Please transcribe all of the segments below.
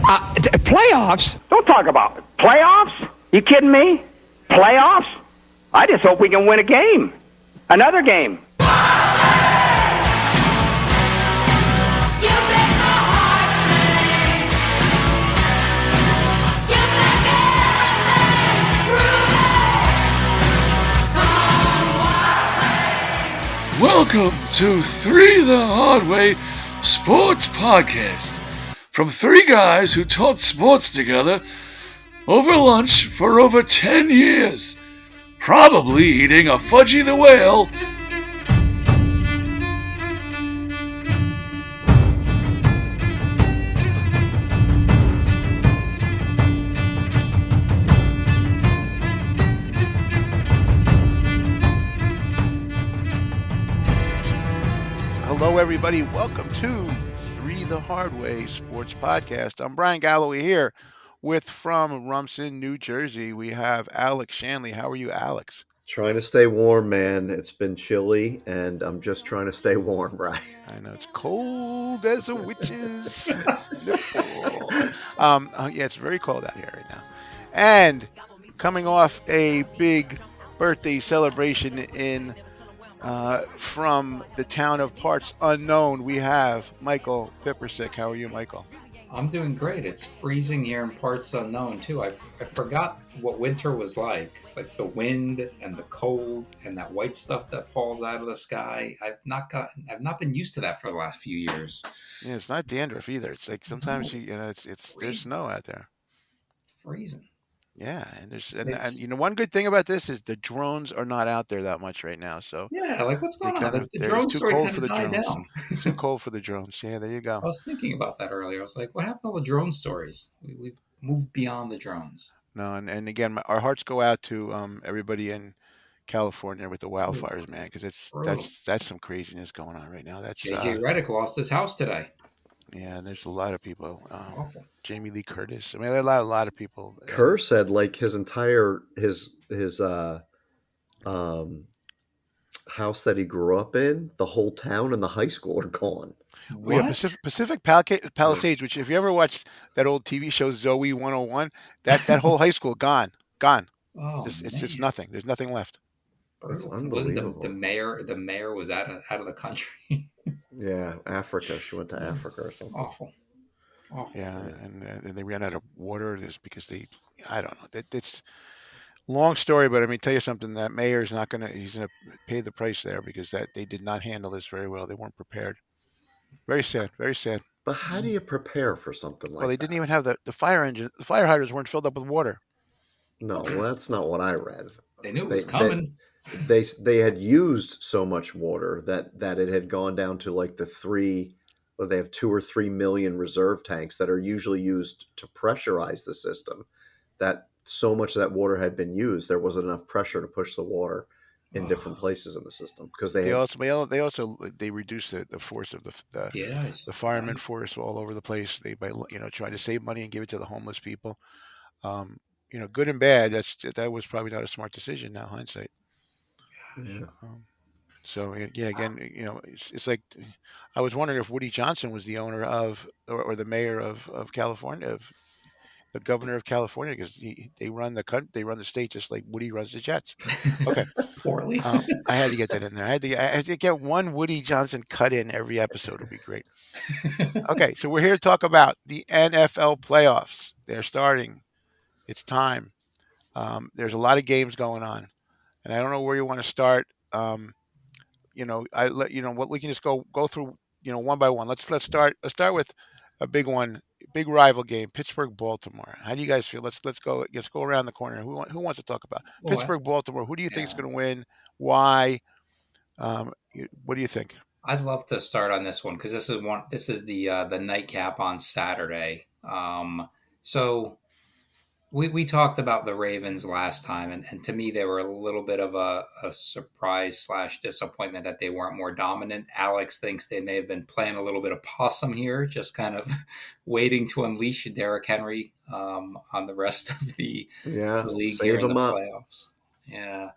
Playoffs? Don't talk about it. Playoffs? You kidding me? Playoffs? I just hope we can win a game. Another game. Welcome to Three the Hard Way Sports Podcast from three guys who talked sports together over lunch for over 10 years, probably eating a Fudgy the Whale. Hello, everybody. Welcome to Three the Hard Way Sports Podcast. I'm Bryan Galloway here from Rumson, New Jersey. We have Alex Shanley. How are you, Alex? Trying to stay warm, man. It's been chilly, and I'm just trying to stay warm, right? I know it's cold as a witch's nipple. Yeah, it's very cold out here right now. And coming off a big birthday celebration from the town of Parts Unknown, we have Michael Pippersick. How are you, Michael? I'm doing great. It's freezing here in Parts Unknown too. I forgot what winter was like the wind and the cold and that white stuff that falls out of the sky. I've not been used to that for the last few years. Yeah, it's not dandruff either. It's like sometimes there's snow out there. Freezing. Yeah, and one good thing about this is the drones are not out there that much right now. So yeah, like what's going on? The drone story kind of died down. It's too cold for the drones. Yeah, there you go. I was thinking about that earlier. I was like, what happened to all the drone stories? We've moved beyond the drones. No, and again, our hearts go out to everybody in California with the wildfires, man, because that's some craziness going on right now. That's J.J. Redick lost his house today. Yeah, there's a lot of people. Jamie Lee Curtis. I mean, there are a lot of people. Kerr said like his entire his house that he grew up in, the whole town and the high school are gone. We have Pacific Palisades, which if you ever watched that old TV show Zoe 101, that whole high school gone. Oh, it's just nothing. There's nothing left. Wasn't the mayor was out of the country? Yeah, Africa. She went to Africa or something. Awful. Yeah, and they ran out of water just because I don't know. It's long story, but I mean, tell you something. That mayor's he's gonna pay the price there because they did not handle this very well. They weren't prepared. Very sad. Very sad. But how do you prepare for something like that? Well, they didn't even have the fire engine. The fire hydrants weren't filled up with water. No, well, that's not what I read. They knew it was coming. They had used so much water that it had gone down to like they have 2 or 3 million reserve tanks that are usually used to pressurize the system. That so much of that water had been used, there wasn't enough pressure to push the water in different places in the system because they reduced the force of the fireman force all over the place. They tried to save money and give it to the homeless people. Good and bad. That was probably not a smart decision. Now hindsight. Yeah. So again, it's like I was wondering if Woody Johnson was the owner of or the mayor of California, the governor of California, because they run the state just like Woody runs the Jets. Okay, poorly. I had to get that in there. I had to get one Woody Johnson cut in every episode. Would be great. Okay, so we're here to talk about the NFL playoffs. They're starting. It's time. There's a lot of games going on. And I don't know where you want to start. We can just go through, one by one. Let's start with a big one, big rival game, Pittsburgh Baltimore. How do you guys feel? Let's go around the corner. Who wants to talk about Pittsburgh Baltimore? Who do you think is going to win? Why? What do you think? I'd love to start on this one because this is the nightcap on Saturday. So we talked about the Ravens last time, and to me, they were a little bit of a surprise / disappointment that they weren't more dominant. Alex thinks they may have been playing a little bit of possum here, just kind of waiting to unleash Derrick Henry on the rest of the league here in the playoffs. Yeah.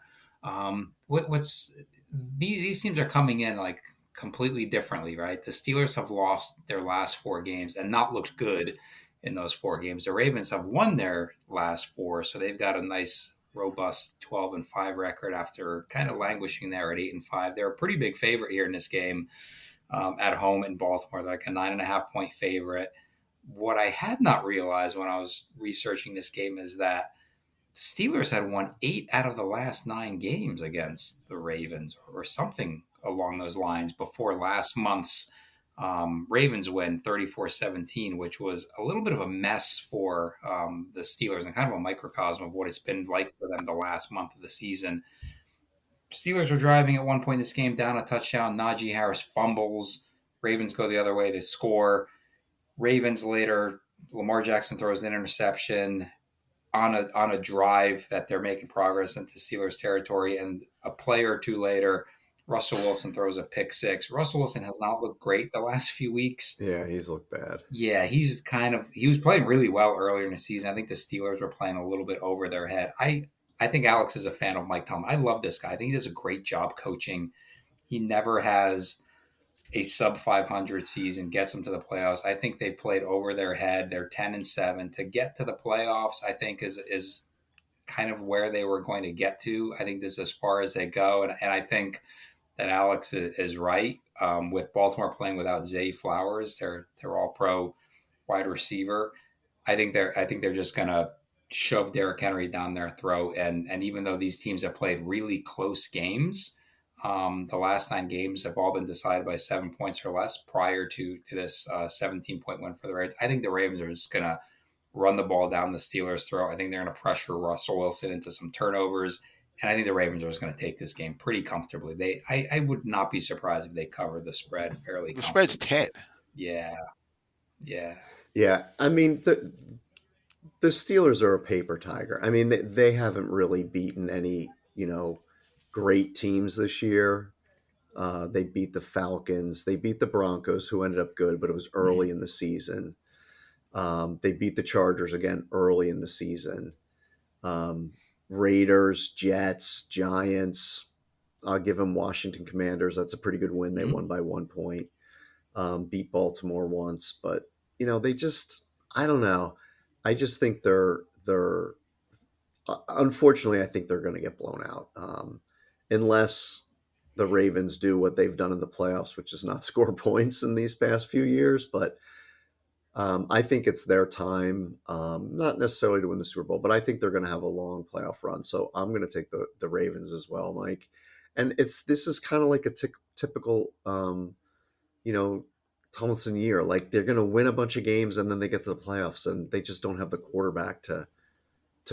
These teams are coming in like completely differently, right? The Steelers have lost their last 4 games and not looked good. in those 4 games. The Ravens have won their last 4, so they've got a nice, robust 12-5 record after kind of languishing there at 8-5. They're a pretty big favorite here in this game at home in Baltimore, like a 9.5 point favorite. What I had not realized when I was researching this game is that the Steelers had won 8 out of the last 9 games against the Ravens, or something along those lines, before last month's Ravens win 34-17, which was a little bit of a mess for the Steelers and kind of a microcosm of what it's been like for them the last month of the season. Steelers were driving at one point in this game, down a touchdown. Najee Harris fumbles. Ravens go the other way to score. Ravens later, Lamar Jackson throws an interception on a drive that they're making progress into Steelers territory, and a play or two later, Russell Wilson throws a pick six. Russell Wilson has not looked great the last few weeks. Yeah, he's looked bad. Yeah, he was playing really well earlier in the season. I think the Steelers were playing a little bit over their head. I think Alex is a fan of Mike Tomlin. I love this guy. I think he does a great job coaching. He never has a sub 500 season, gets them to the playoffs. I think they played over their head. They're 10-7 to get to the playoffs. I think is kind of where they were going to get to. I think this is as far as they go, and I think that Alex is right. With Baltimore playing without Zay Flowers, they're all pro wide receiver. I think they're just gonna shove Derrick Henry down their throat. And even though these teams have played really close games, the last 9 games have all been decided by 7 points or less prior to this 17-point win for the Ravens. I think the Ravens are just going to run the ball down the Steelers' throat. I think they're going to pressure Russell Wilson into some turnovers. And I think the Ravens are just going to take this game pretty comfortably. I would not be surprised if they cover the spread fairly The comfortably. spread's 10. Yeah. Yeah. Yeah, I mean the Steelers are a paper tiger. I mean they haven't really beaten any great teams this year. They beat the Falcons. They beat the Broncos, who ended up good, but it was early in the season. They beat the Chargers again early in the season. Raiders, Jets, Giants. I'll give them Washington Commanders. That's a pretty good win. They won by 1 point. Beat Baltimore once, but they just, I don't know. I just think they're unfortunately, I think they're going to get blown out unless the Ravens do what they've done in the playoffs, which is not score points in these past few years. But I think it's their time, not necessarily to win the Super Bowl, but I think they're going to have a long playoff run. So I'm going to take the Ravens as well, Mike. And this is kind of like a typical, Tomlinson year. Like they're going to win a bunch of games and then they get to the playoffs and they just don't have the quarterback to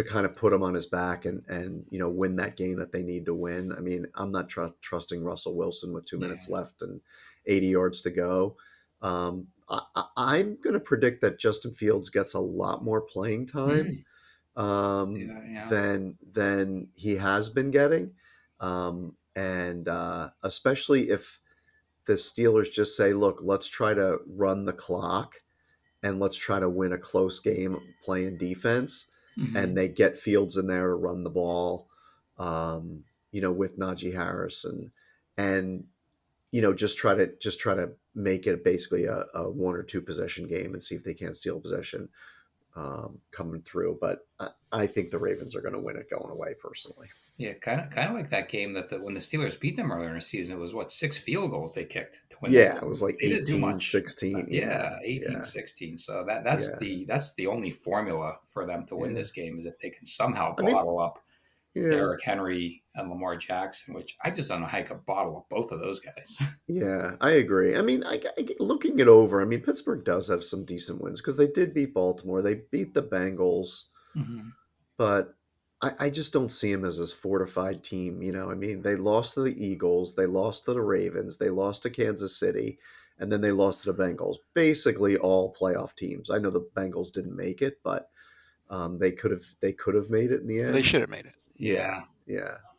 kind of put him on his back and win that game that they need to win. I mean, I'm not trusting Russell Wilson with 2 minutes left and 80 yards to go. I'm going to predict that Justin Fields gets a lot more playing time than he has been getting. And especially if the Steelers just say, look, let's try to run the clock and let's try to win a close game playing defense. And they get Fields in there to run the ball, with Najee Harris and just try to make it basically a 1 or 2 possession game and see if they can't steal possession coming through. But I think the Ravens are going to win it going away personally. Yeah, kind of like that game when the Steelers beat them earlier in the season. It was 6 field goals they kicked to win. Yeah, it was like 18-16. Yeah, 18-16. So that's the only formula for them to win this game is if they can somehow bottle up Derrick Henry and Lamar Jackson, which I just don't know how you could bottle up both of those guys. Yeah, I agree. I mean, looking it over, I mean, Pittsburgh does have some decent wins because they did beat Baltimore. They beat the Bengals, but I just don't see them as this fortified team. I mean, they lost to the Eagles, they lost to the Ravens, they lost to Kansas City, and then they lost to the Bengals. Basically, all playoff teams. I know the Bengals didn't make it, but they could have made it in the end. They should have made it. Yeah.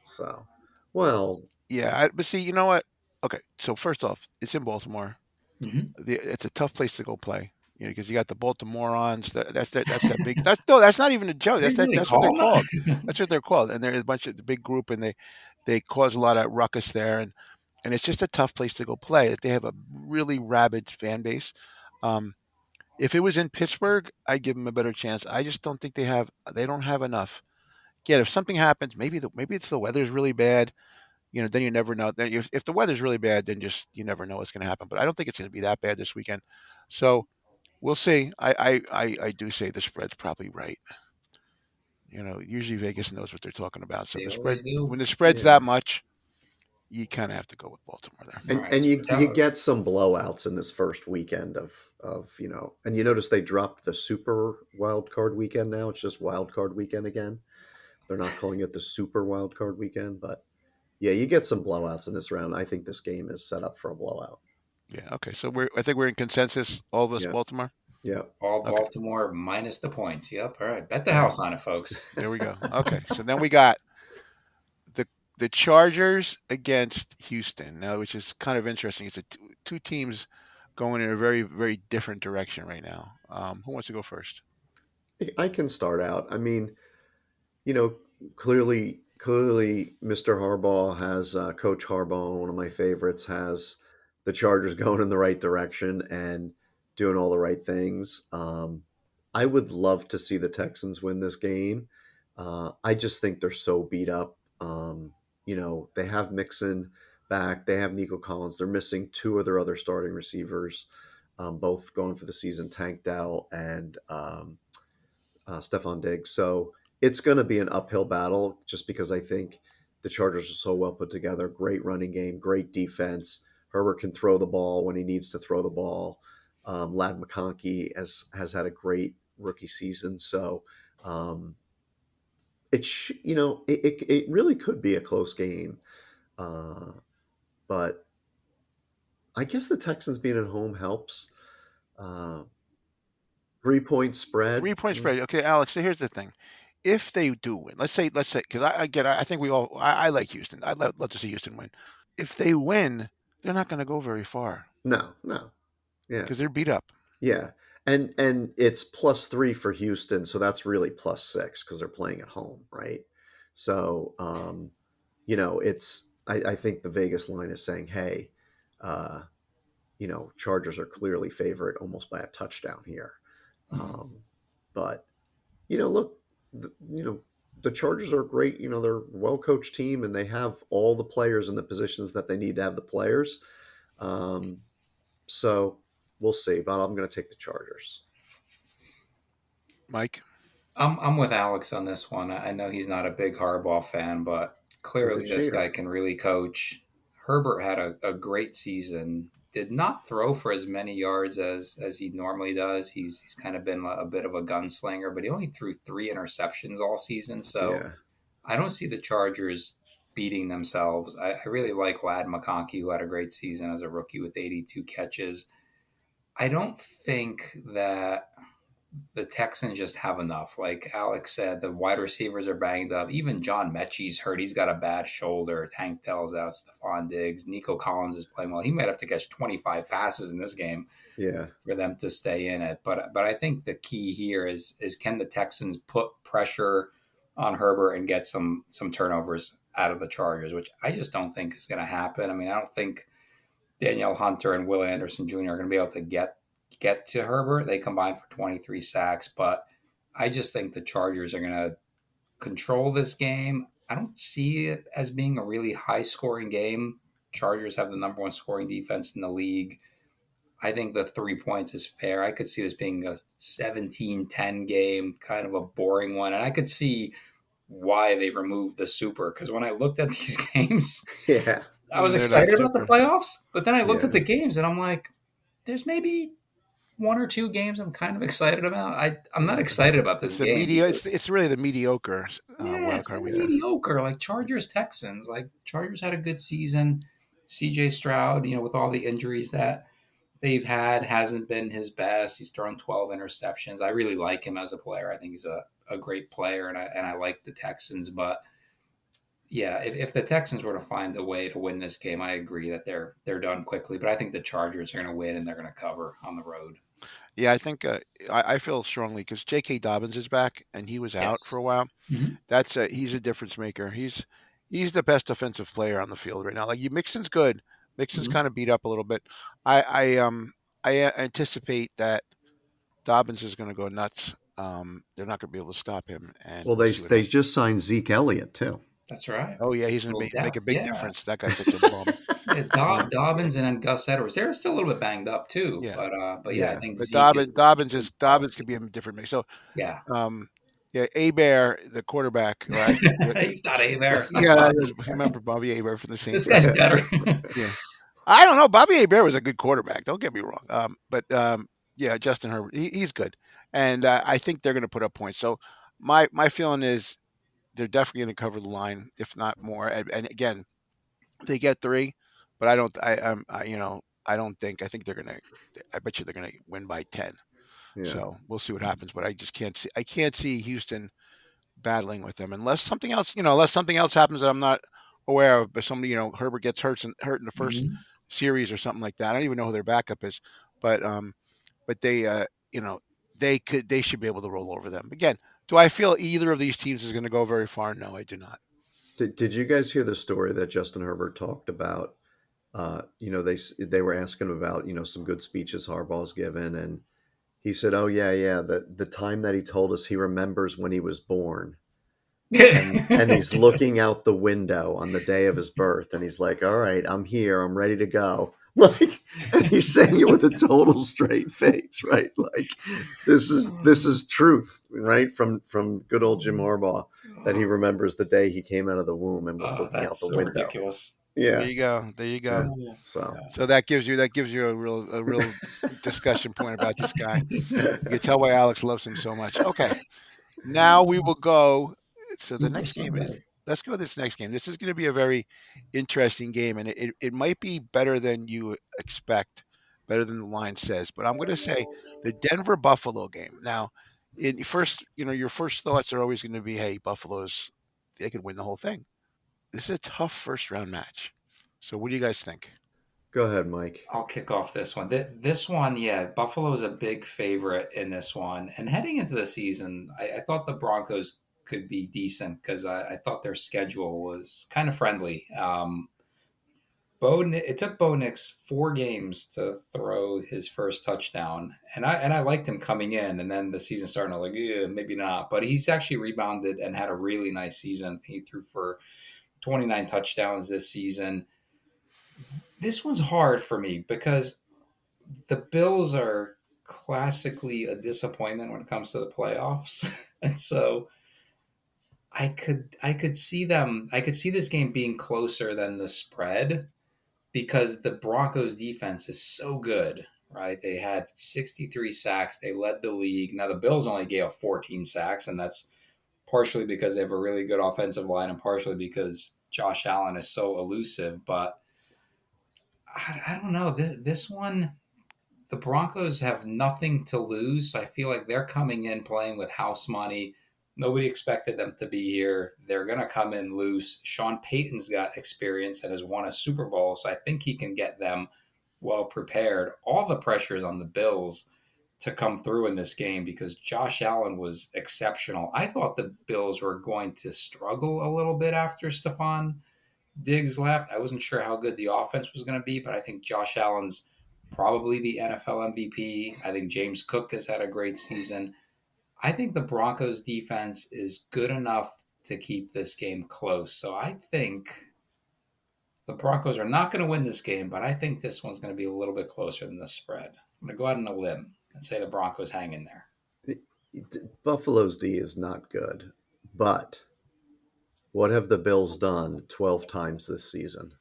So, well, yeah. But see, you know what? Okay, so first off, it's in Baltimore. It's a tough place to go play. Because you got the Baltimoreans. That's that big. That's not even a joke. That's what they're called. That's what they're called. And there's a bunch of the big group, and they cause a lot of ruckus there, and it's just a tough place to go play. They have a really rabid fan base. If it was in Pittsburgh, I'd give them a better chance. I just don't think they don't have enough. Again, if something happens, maybe if the weather's really bad, then you never know. Then if the weather's really bad, then just you never know what's going to happen. But I don't think it's going to be that bad this weekend. So we'll see. I do say the spread's probably right. Usually Vegas knows what they're talking about. So They the spread always do. when the spread's Yeah. that much, you kind of have to go with Baltimore there. All And right, and so you you tell, get some blowouts in this first weekend of and you notice they dropped the super wild card weekend now. It's just wild card weekend again. They're not calling it the super wild card weekend, but yeah, you get some blowouts in this round. I think this game is set up for a blowout. Yeah. Okay. So I think we're in consensus. All of us, Yeah. Baltimore. Yeah. all Okay. Baltimore minus the points. Yep. All right. Bet the All right. house on it, folks. There we go. Okay. So then we got the the Chargers against Houston now, which is kind of interesting. It's two teams going in a very very different direction right now. Who wants to go first? I can start out. I mean, you know, clearly, Mr. Harbaugh has Coach Harbaugh, one of my favorites, has the Chargers going in the right direction and doing all the right things. I would love to see the Texans win this game. I just think they're so beat up. They have Mixon back, they have Nico Collins. They're missing two of their other starting receivers, both going for the season, Tank Dell and Stephon Diggs. So it's going to be an uphill battle just because I think the Chargers are so well put together. Great running game, great defense. Herbert can throw the ball when he needs to throw the ball. Lad McConkey has had a great rookie season. So it really could be a close game. But I guess the Texans being at home helps. Uh, 3 point spread. 3 point spread. Okay, Alex. So here's the thing: if they do win, let's say, because I think I like Houston. I'd love to see Houston win. If they win, they're not going to go very far No. Yeah. because they're beat up. Yeah. And it's +3 for Houston, so that's really +6 because they're playing at home, right? So it's I think the Vegas line is saying, hey, uh, Chargers are clearly favorite almost by a touchdown here. Um, but look, the Chargers are great. They're a well coached team and they have all the players in the positions that they need to have the players. Um, so we'll see, but I'm going to take the Chargers. Mike, I'm with Alex on this one. I know he's not a big Harbaugh fan, but He's a clearly this guy cheater. can really coach. Herbert had a great season. Did not throw for as many yards as he normally does. He's kind of been a bit of a gunslinger, but he only threw 3 interceptions all season. So Yeah. I don't see the Chargers beating themselves. I really like Lad McConkey, who had a great season as a rookie with 82 catches. I don't think that the Texans just have enough. Like Alex said, the wide receivers are banged up. Even John Mechie's hurt. He's got a bad shoulder. Tank Dell's out. Stephon Diggs. Nico Collins is playing well. He might have to catch 25 passes in this game Yeah. for them to stay in it. But I think the key here is can the Texans put pressure on Herbert and get some turnovers out of the Chargers, which I just don't think is going to happen. I mean, I don't think Danielle Hunter and Will Anderson Jr. are going to be able to get to Herbert. They combined for 23 sacks, but I just think the Chargers are going to control this game. I don't see it as being a really high scoring game. Chargers have the number one scoring defense in the league. I think the 3 points is fair. I could see this being a 17-10 game, kind of a boring one. And I could see why they removed the super, because when I looked at these games, Yeah. I was They're not excited about the super. playoffs, but then I looked at Yeah. the games and I'm like, there's maybe one or two games I'm kind of excited about. I'm not excited about this It's the game. media. It's really the mediocre Yeah, wild it's card kind of weekend. mediocre. Like Chargers Texans. Like Chargers had a good season. CJ Stroud, with all the injuries that they've had, hasn't been his best. He's thrown 12 interceptions. I really like him as a player. I think he's a great player, and I like the Texans. But yeah, if the Texans were to find a way to win this game, I agree that they're done quickly. But I think the Chargers are going to win and they're going to cover on the road. Yeah, I think I feel strongly because J.K. Dobbins is back and he was out Yes. for a while. Mm-hmm. He's a difference maker. He's the best offensive player on the field right now. Like Mixon's good. Mixon's Mm-hmm. kind of beat up a little bit. I anticipate that Dobbins is going to go nuts. They're not going to be able to stop him, and Well, we'll they see what they happens. just signed Zeke Elliott too. That's right. Oh yeah, he's going to Little make a depth, big yeah. difference. That guy's such a bum. Yeah, Um, Dobbins and then Gus Edwards. They're still a little bit banged up too, yeah, but yeah, I Yeah. think but Zeke is Dobbins could policy. be a different mix. So Yeah, um, yeah, Bear, the quarterback, or actually, he's not a there. It's not yeah, I Bobby. remember Bobby Bear from the This Saints. guy's better. Yeah, I don't know. Bobby Bear was a good quarterback. Don't get me wrong. But yeah, Justin Herbert, he's good, and I think they're going to put up points. So my feeling is they're definitely going to cover the line, if not more. And again, they get three, but I don't. I don't think. I think they're going to. I bet you they're going to win by 10. Yeah. So we'll see what happens. But I just can't see. I can't see Houston battling with them unless something else. Unless something else happens that I'm not aware of. But somebody, Herbert gets hurt in the first Mhm. series or something like that. I don't even know who their backup is, but they you know they should be able to roll over them. Again, do I feel either of these teams is going to go very far? No, I do not. Did you guys hear the story that Justin Herbert talked about? They were asking him about some good speeches Harbaugh's given, and he said, "Oh yeah, the time that he told us he remembers when he was born." And he's looking out the window on the day of his birth, and he's like, "All right, I'm here. I'm ready to go." Like, and he's saying it with a total straight face, right? Like, this is truth, right? From good old Jim Harbaugh, that he remembers the day he came out of the womb and was looking out That's the so window. ridiculous. There Yeah, you go. There you go. yeah. Yeah. So, So that gives you a real discussion point about this guy. You can tell why Alex loves him so much. Okay, now we will go. So the Super next game is. Sunday. Let's go to this next game. This is going to be a very interesting game, and it might be better than you expect, better than the line says. But I'm going to say the Denver Buffalo game. Now, in first, your first thoughts are always going to be, hey, Buffalo's they could win the whole thing. This is a tough first round match. So what do you guys think? go ahead, Mike. I'll kick off this one. This one, yeah, Buffalo is a big favorite in this one. And heading into the season, I thought the Broncos could be decent because I thought their schedule was kind of friendly. It took Bo Nix 4 games to throw his first touchdown, and I liked him coming in, and then the season started. I was like, yeah, maybe not, but he's actually rebounded and had a really nice season. He threw for 29 touchdowns this season. This one's hard for me because the Bills are classically a disappointment when it comes to the playoffs, and so I could see this game being closer than the spread because the Broncos defense is so good, right? They had 63 sacks. They led the league. Now the Bills only gave up 14 sacks, and that's partially because they have a really good offensive line and partially because Josh Allen is so elusive. But I don't know. This one, the Broncos have nothing to lose. So I feel like they're coming in playing with house money. Nobody expected them to be here. They're going to come in loose. Sean Payton's got experience and has won a Super Bowl. So I think he can get them well prepared. All the pressure is on the Bills to come through in this game because Josh Allen was exceptional. I thought the Bills were going to struggle a little bit after Stephon Diggs left. I wasn't sure how good the offense was going to be, but I think Josh Allen's probably the NFL MVP. I think James Cook has had a great season. I think the Broncos defense is good enough to keep this game close. So I think the Broncos are not going to win this game, but I think this one's going to be a little bit closer than the spread. I'm going to go out on a limb and say the Broncos hang in there. Buffalo's D is not good, but what have the Bills done 12 times this season?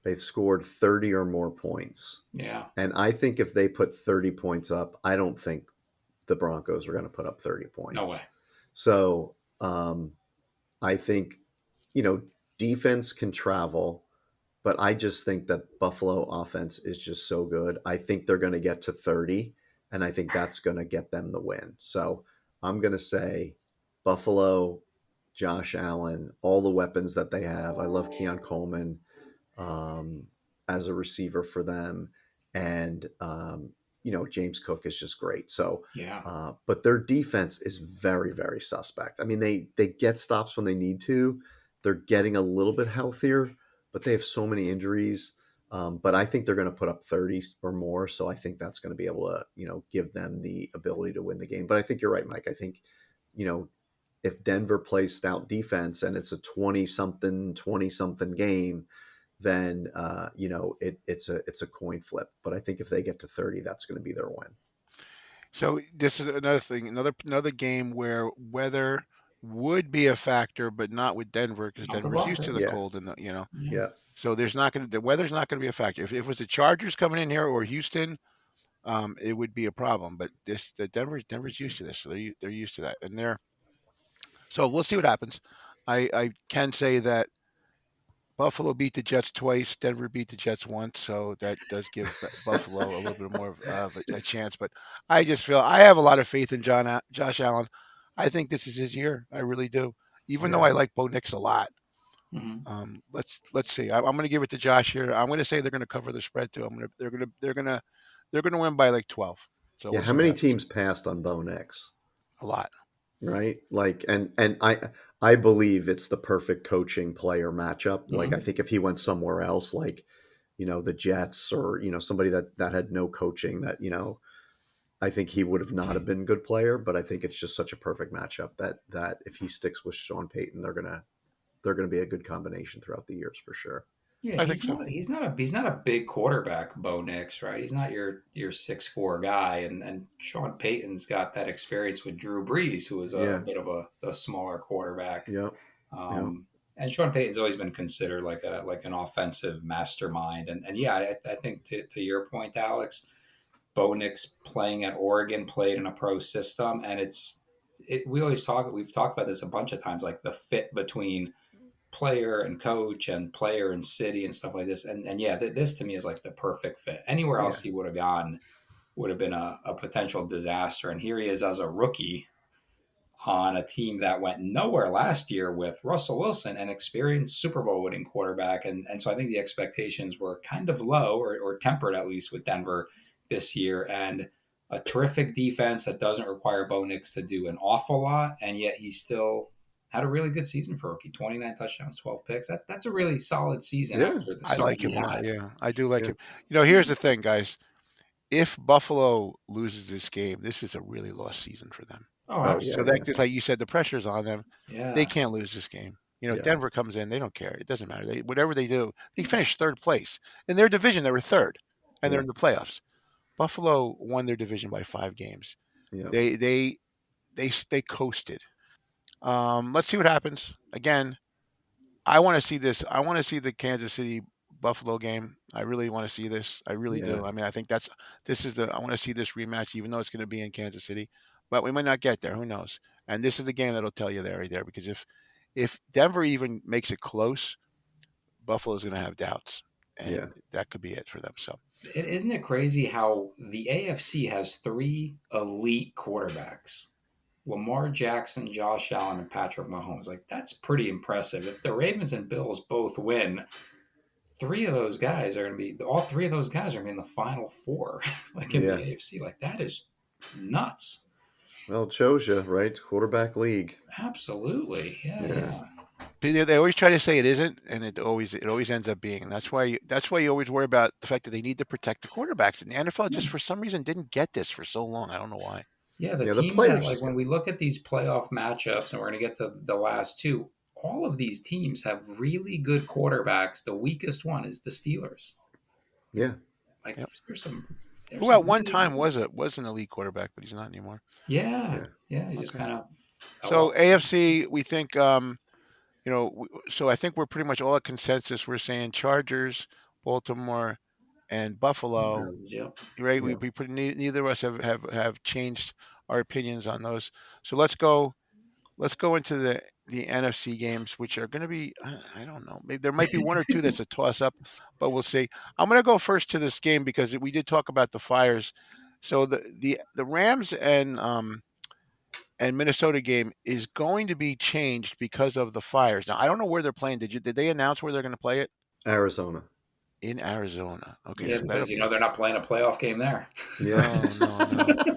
They've scored 30 or more points. Yeah. And I think if they put 30 points up, I don't think the Broncos are going to put up 30 points. No way. So I think, defense can travel, but I just think that Buffalo offense is just so good. I think they're going to get to 30, and I think that's going to get them the win. So I'm going to say Buffalo, Josh Allen, all the weapons that they have. I love Keon Coleman um, as a receiver for them. And, James Cook is just great. So, Yeah. but their defense is very, very suspect. I mean, they get stops when they need to. They're getting a little bit healthier, but they have so many injuries. But I think they're going to put up 30 or more. So I think that's going to be able to, give them the ability to win the game. But I think you're right, Mike. I think, you know, if Denver plays stout defense and it's a 20 something game, then, it's a coin flip. But I think if they get to 30, that's going to be their win. So this is another thing, another game where weather would be a factor, but not with Denver because Not the Denver's used to the Broncos. Yeah. cold and Yeah. So the weather's not going to be a factor. If it was the Chargers coming in here or Houston, it would be a problem. But Denver's used to this, so they're used to that, so we'll see what happens. I can say that Buffalo beat the Jets twice. Denver beat the Jets once, so that does give Buffalo a little bit more of a chance. But I just feel I have a lot of faith in Josh Allen. I think this is his year. I really do. Even though Yeah. I like Bo Nix a lot. Let's see. I'm going to give it to Josh here. I'm going to say they're going to cover the spread too. They're going to win by like 12. So Yeah. we'll How see what many happens. teams passed on Bo Nix? A lot. Right? Like, and I believe it's the perfect coaching player matchup. Like, I think if he went somewhere else, like, the Jets or, somebody that had no coaching that, I think he would have not have been a good player, but I think it's just such a perfect matchup that if he sticks with Sean Payton, they're gonna be a good combination throughout the years for sure. Yeah, I think so. he's not a big quarterback, Bo Nix, right? He's not your 6'4" guy, and Sean Payton's got that experience with Drew Brees, who was a Yeah. bit of a smaller quarterback. Yep. Yep. And Sean Payton's always been considered like an offensive mastermind, and yeah, I think to your point, Alex, Bo Nix playing at Oregon, played in a pro system, and we've talked about this a bunch of times, like the fit between player and coach and player and city and stuff like this. And yeah, this to me is like the perfect fit. Anywhere else Yeah. he would have gone would have been a potential disaster. And here he is as a rookie on a team that went nowhere last year with Russell Wilson, an experienced Super Bowl winning quarterback. And so I think the expectations were kind of low or tempered at least with Denver this year. And a terrific defense that doesn't require Bo Nix to do an awful lot. And yet he still had a really good season for rookie. 29 touchdowns, 12 picks. That's a really solid season Yeah. after the I start like he him a lot. had. Yeah, I do like Yeah. him. Here's the thing, guys. If Buffalo loses this game, this is a really lost season for them. Oh, Oh, So yeah. absolutely. just like you said, the pressure's on them. They Yeah. can't lose this game. Yeah. Denver comes in, they don't care. It doesn't matter. Whatever they do, they finish third place in their division. They were third, and they're Yeah. in the playoffs. Buffalo won their division by 5 games. Yeah. They coasted. Let's see what happens. Again, I want to see this. I want to see the Kansas City Buffalo game. I really want to see this. I really Yeah. do. I mean, I think this is I want to see this rematch, even though it's going to be in Kansas City, but we might not get there. Who knows? And this is the game that'll tell you there, right there, because if Denver even makes it close, Buffalo's going to have doubts, and Yeah. that could be it for them. So Isn't it crazy how the AFC has three elite quarterbacks? Lamar Jackson, Josh Allen, and Patrick Mahomes. Like, that's pretty impressive. If the Ravens and Bills both win, all three of those guys are going to be in the final four, like in the Yeah. AFC. Like, that is nuts. Well, it shows you, right? Quarterback league. Absolutely. Yeah, Yeah. yeah. they always try to say it isn't, and it always ends up being. And that's why you always worry about the fact that they need to protect the quarterbacks. And the NFL just for some reason didn't get this for so long. I don't know why. Yeah, the Yeah. The team that, players like, just when got. we look at these playoff matchups, and we're going to get to the last two, all of these teams have really good quarterbacks. The weakest one is the Steelers. Yeah. Like, Yep. there's Who at some one really time good. was an elite quarterback, but he's not anymore. Yeah, Yeah. yeah. He just Okay. kind of fell So off. AFC, we think, so I think we're pretty much all at consensus. We're saying Chargers, Baltimore, and Buffalo. Bills, yep. Right? Yeah. We pretty neither of us have changed our opinions on those. So let's go. Let's go into the NFC games, which are going to be, I don't know, maybe there might be one or two that's a toss up, but we'll see. I'm going to go first to this game because we did talk about the fires. So the Rams and Minnesota game is going to be changed because of the fires. Now I don't know where they're playing. Did they announce where they're going to play it? Arizona. In Arizona. Okay, Yeah, so that'll because be they're not playing a playoff game there. Yeah. no.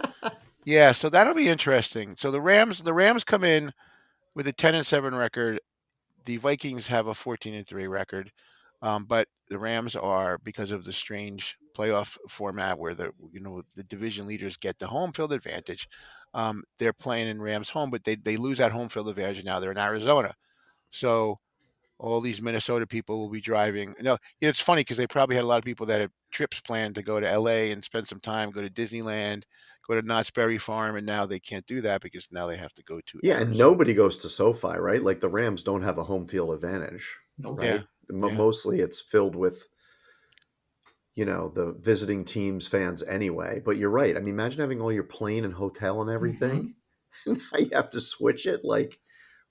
Yeah, so that'll be interesting. So the Rams come in with a 10-7 record. The Vikings have a 14-3 record. But the Rams are, because of the strange playoff format where the division leaders get the home field advantage. They're playing in Rams home, but they lose that home field advantage now. They're in Arizona, so all these Minnesota people will be driving. No, it's funny because they probably had a lot of people that had trips planned to go to LA and spend some time, go to Disneyland, go to Knott's Berry Farm, and now they can't do that because now they have to go to Yeah, and Arizona. nobody goes to SoFi, right? Like the Rams don't have a home field advantage, Nope. Yeah, right? yeah. Mostly it's filled with, the visiting team's fans anyway. But you're right. I mean, imagine having all your plane and hotel and Mm-hmm. everything. Now you have to switch it. Like,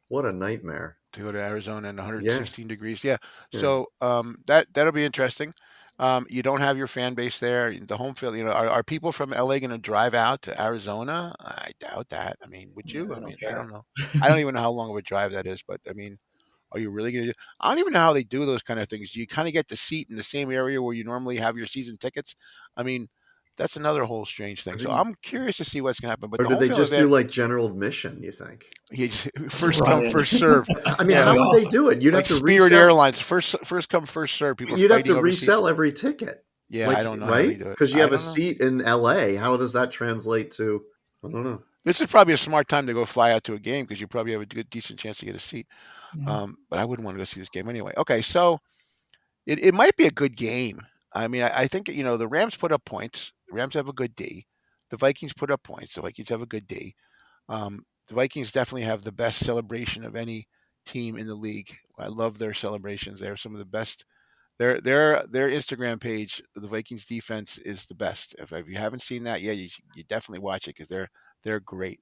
what a nightmare. To go to Arizona and Yeah, 116 degrees. Yeah. yeah. So that'll be interesting. You don't have your fan base there. The home field, are people from LA going to drive out to Arizona? I doubt that. I mean, would Yeah, you? I they don't mean, I don't care. know. I don't even know how long of a drive that is, but I mean, are you really going to do? I don't even know how they do those kind of things. Do you kind of get the seat in the same area where you normally have your season tickets? I mean, that's another whole strange thing. Or So do, I'm curious to see what's going to happen. But or the do home they field just do event, like general admission, you think? he's first Run come, in. first serve. I mean, That'd Yeah, be how would they awesome. do it? You'd have like to Spirit resell. Airlines, first come, first serve. People are You'd have to fighting over seats. resell every ticket. Yeah, I Like, don't know how they right? do it. Because you I have a don't know. seat in LA. How does that translate to? I don't know. This is probably a smart time to go fly out to a game because you probably have a good, decent chance to get a seat. Yeah. But I wouldn't want to go see this game anyway. Okay, so it might be a good game. I mean, I think the Rams put up points. The Rams have a good D. The Vikings put up points. The Vikings have a good D. The Vikings definitely have the best celebration of any team in the league. I love their celebrations. They're some of the best. Their Instagram page, the Vikings defense is the best. If you haven't seen that yet, you definitely watch it because they're great.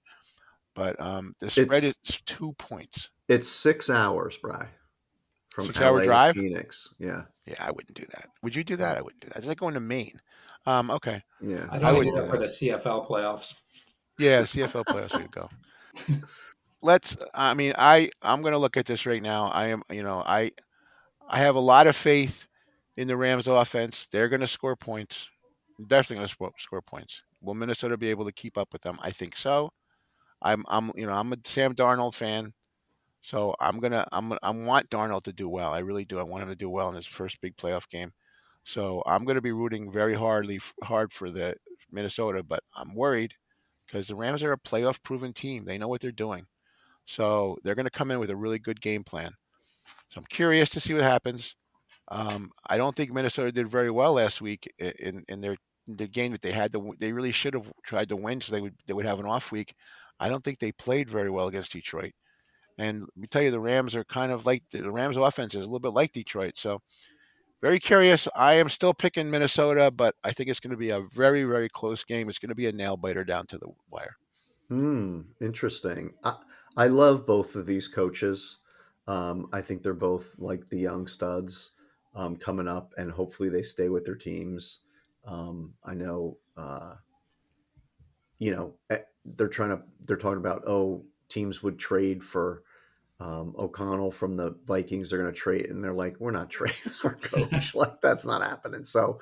But the spread It's is 2 points. it's 6 hours, Bry, from 6 hour LA to drive. Phoenix. Yeah, Yeah, I wouldn't do that. Would you do that? I wouldn't do that. It's like going to Maine. Okay, yeah. I'd I only So do wouldn't do that for that. the CFL playoffs. Yeah, CFL playoffs we go. Let's. I mean, I'm going to look at this right now. I am. I have a lot of faith in the Rams offense. They're going to score points. Definitely going to score points. Will Minnesota be able to keep up with them? I think so. I'm a Sam Darnold fan, so I want Darnold to do well. I really do. I want him to do well in his first big playoff game. So I'm going to be rooting very hard for the Minnesota, but I'm worried because the Rams are a playoff proven team. They know what they're doing. So they're going to come in with a really good game plan. So I'm curious to see what happens. I don't think Minnesota did very well last week in their game that they had. They really should have tried to win, so they would have an off week. I don't think they played very well against Detroit. And let me tell you, the Rams are kind of like the Rams offense is a little bit like Detroit. So very curious. I am still picking Minnesota, but I think it's going to be a very, very close game. It's going to be a nail biter down to the wire. Interesting. I love both of these coaches. I think they're both like the young studs coming up, and hopefully they stay with their teams. I know, they're talking about, teams would trade for O'Connell from the Vikings. They're going to trade, and they're like, we're not trading our coach. Like, that's not happening. So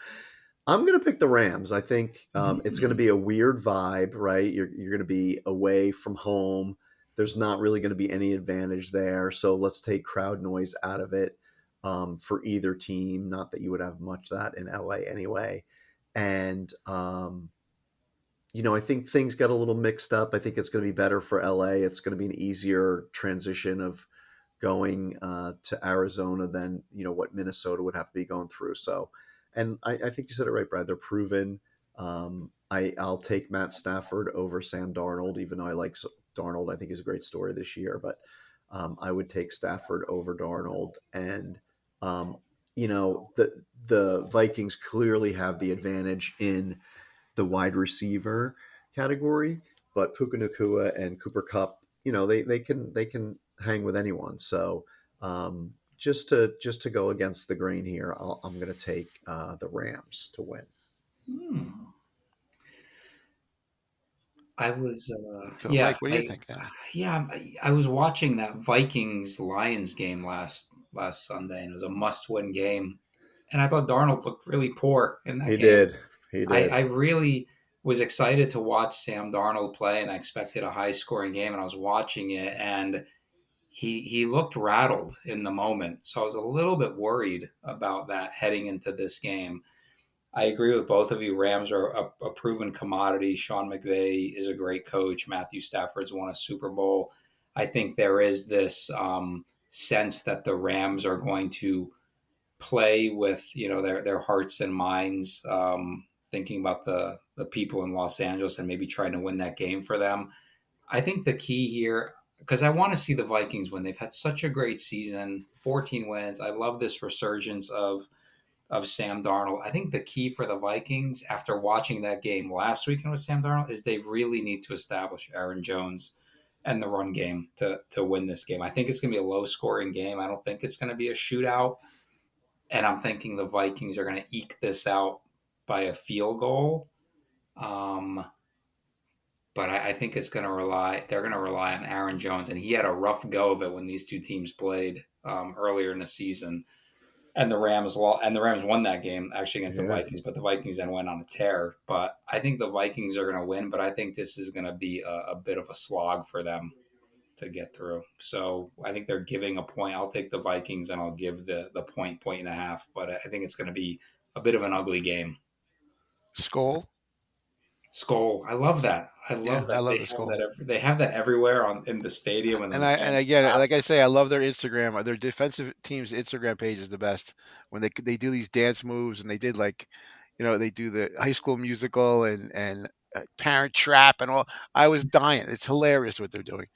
I'm going to pick the Rams. I think it's going to be a weird vibe, right? You're going to be away from home. There's not really going to be any advantage there. So let's take crowd noise out of it for either team. Not that you would have much of that in LA anyway. And, I think things got a little mixed up. I think it's going to be better for LA. It's going to be an easier transition of going to Arizona than what Minnesota would have to be going through. So, and I think you said it right, Brad. They're proven. I'll take Matt Stafford over Sam Darnold, even though I like Darnold. I think he's a great story this year, but I would take Stafford over Darnold. And the Vikings clearly have the advantage in the wide receiver category, but Puka Nacua and Cooper Cup, they can hang with anyone. So just to go against the grain here, I'm going to take the Rams to win. I was, So, Mike, what do you think now? yeah, I was watching that Vikings Lions game last Sunday, and it was a must-win game. And I thought Darnold looked really poor in that He game. did. He did. I really was excited to watch Sam Darnold play, and I expected a high-scoring game. And I was watching it, and he looked rattled in the moment. So I was a little bit worried about that heading into this game. I agree with both of you. Rams are a proven commodity. Sean McVay is a great coach. Matthew Stafford's won a Super Bowl. I think there is this sense that the Rams are going to play with their hearts and minds, thinking about the people in Los Angeles and maybe trying to win that game for them. I think the key here, because I want to see the Vikings win. They've had such a great season, 14 wins. I love this resurgence of Sam Darnold. I think the key for the Vikings after watching that game last weekend with Sam Darnold is they really need to establish Aaron Jones and the run game to win this game. I think it's going to be a low scoring game. I don't think it's going to be a shootout. And I'm thinking the Vikings are going to eke this out by a field goal. But I think they're going to rely on Aaron Jones. And he had a rough go of it when these two teams played earlier in the season. And the Rams won that game actually against the Vikings, but the Vikings then went on a tear. But I think the Vikings are going to win, but I think this is going to be a bit of a slog for them to get through. So I think they're giving a point. I'll take the Vikings and I'll give the point and a half, but I think it's going to be a bit of an ugly game. Skull. I love that. I love the skull. They have that everywhere in the stadium, and again, like I say, I love their Instagram. Their defensive team's Instagram page is the best when they do these dance moves, and they did they do the High School Musical and Parent Trap and all. I was dying. It's hilarious what they're doing.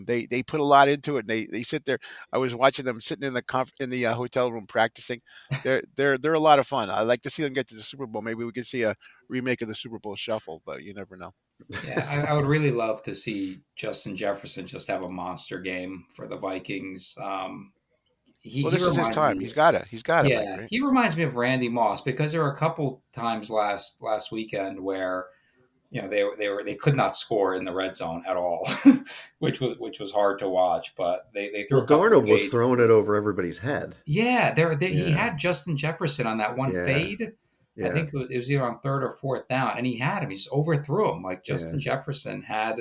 They put a lot into it. And they sit there. I was watching them sitting in the hotel room practicing. They're a lot of fun. I like to see them get to the Super Bowl. Maybe we could see a remake of the Super Bowl Shuffle, but you never know. Yeah, I would really love to see Justin Jefferson just have a monster game for the Vikings. This is his time. He's got it. Yeah, Mike, right? He reminds me of Randy Moss because there were a couple times last weekend where they could not score in the red zone at all, which was hard to watch. But they threw. Well, Darnold was throwing it over everybody's head. Yeah, he had Justin Jefferson on that one fade. Yeah. I think it was either on third or fourth down, and he had him. He just overthrew him. Like Justin Jefferson had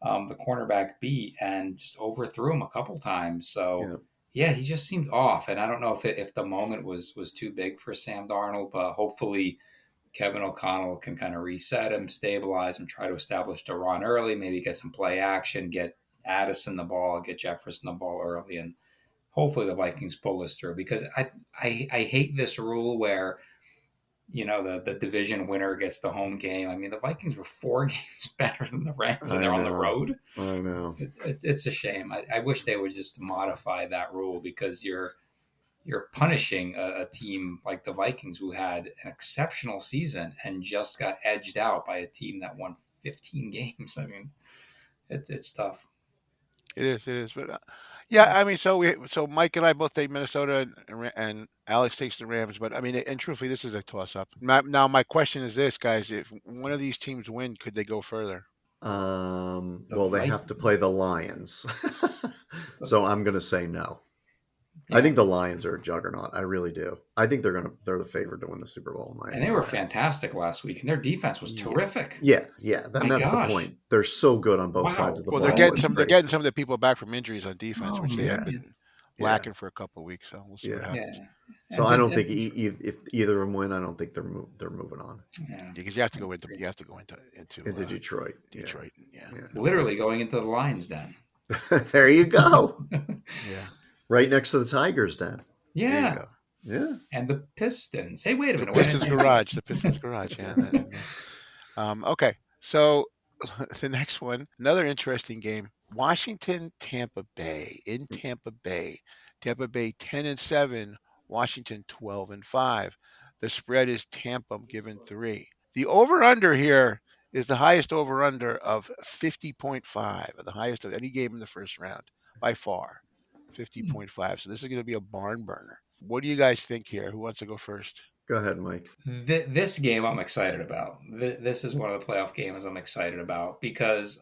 the cornerback beat and just overthrew him a couple times. So he just seemed off, and I don't know if the moment was too big for Sam Darnold, but hopefully Kevin O'Connell can kind of reset him, stabilize him, try to establish the run early, maybe get some play action, get Addison the ball, get Jefferson the ball early, and hopefully the Vikings pull this through. Because I hate this rule where the division winner gets the home game. I mean, the Vikings were 4 games better than the Rams, and they're on the road. I know. It's a shame. I wish they would just modify that rule because you're punishing a team like the Vikings who had an exceptional season and just got edged out by a team that won 15 games. I mean, it's tough. It is. But I mean, so Mike and I both take Minnesota, and Alex takes the Rams. But I mean, and truthfully, this is a toss-up. Now, my question is this, guys: if one of these teams win, could they go further? Well, they have to play the Lions, so I'm going to say no. Yeah. I think the Lions are a juggernaut. I really do. I think they're the favorite to win the Super Bowl. And they were fantastic last week, and their defense was terrific. Yeah. That's the point. They're so good on both sides of the ball. Well, they're getting some of the people back from injuries on defense, which they have been lacking for a couple of weeks. So we'll see what happens. Yeah. So I don't think if either of them win, I don't think they're moving on. Yeah, because you have to go into Detroit. Detroit. Yeah. Literally going into the Lions den. There you go. Yeah. Right next to the Tigers den. Yeah. Yeah. And the Pistons. Hey, wait a minute. The Pistons garage. Yeah. Okay. So the next one, another interesting game. Washington, Tampa Bay. In Tampa Bay. Tampa Bay 10-7. Washington 12-5. The spread is Tampa given 3. The over-under here is the highest over-under of 50.5, the highest of any game in the first round by far. 50.5. So this is going to be a barn burner. What do you guys think here? Who wants to go first? Go ahead, Mike. This game I'm excited about. This is one of the playoff games I'm excited about because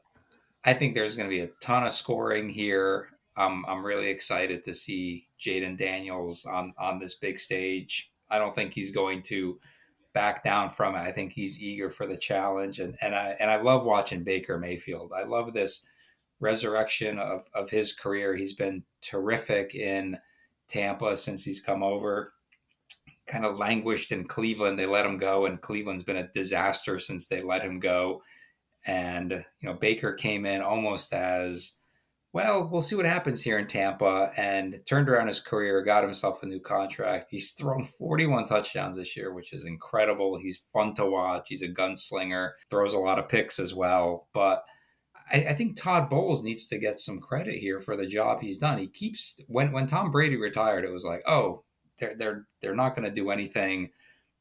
I think there's going to be a ton of scoring here. I'm really excited to see Jaden Daniels on this big stage. I don't think he's going to back down from it. I think he's eager for the challenge, and I love watching Baker Mayfield. I love this resurrection of his career. He's been terrific in Tampa since he's come over. Kind of languished in Cleveland. They let him go, and Cleveland's been a disaster since they let him go. And, Baker came in almost as, well, we'll see what happens here in Tampa, and turned around his career, got himself a new contract. He's thrown 41 touchdowns this year, which is incredible. He's fun to watch. He's a gunslinger, throws a lot of picks as well. But I think Todd Bowles needs to get some credit here for the job he's done. He keeps, when Tom Brady retired, it was like, oh, they're not going to do anything.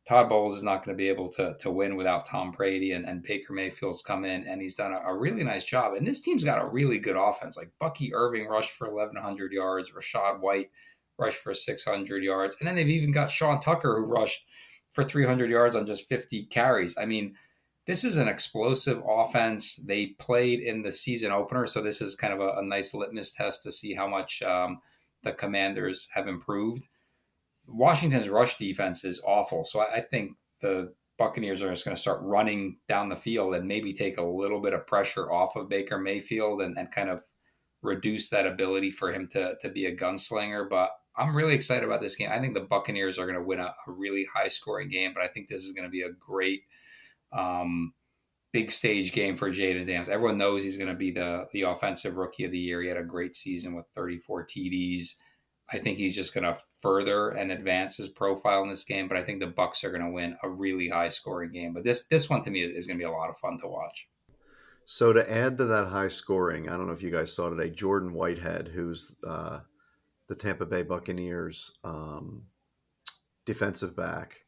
Todd Bowles is not going to be able to win without Tom Brady, and Baker Mayfield's come in, and he's done a really nice job. And this team's got a really good offense. Like Bucky Irving rushed for 1,100 yards, Rashad White rushed for 600 yards, and then they've even got Sean Tucker who rushed for 300 yards on just 50 carries. I mean, this is an explosive offense. They played in the season opener, so this is kind of a nice litmus test to see how much the Commanders have improved. Washington's rush defense is awful, so I think the Buccaneers are just going to start running down the field and maybe take a little bit of pressure off of Baker Mayfield and kind of reduce that ability for him to be a gunslinger. But I'm really excited about this game. I think the Buccaneers are going to win a really high-scoring game, but I think this is going to be a great big stage game for Jaden Daniels. Everyone knows he's going to be the offensive rookie of the year. He had a great season with 34 TDs. I think he's just going to further and advance his profile in this game, but I think the Bucs are going to win a really high-scoring game. But this one to me is going to be a lot of fun to watch. So to add to that high scoring, I don't know if you guys saw today, Jordan Whitehead, who's the Tampa Bay Buccaneers defensive back,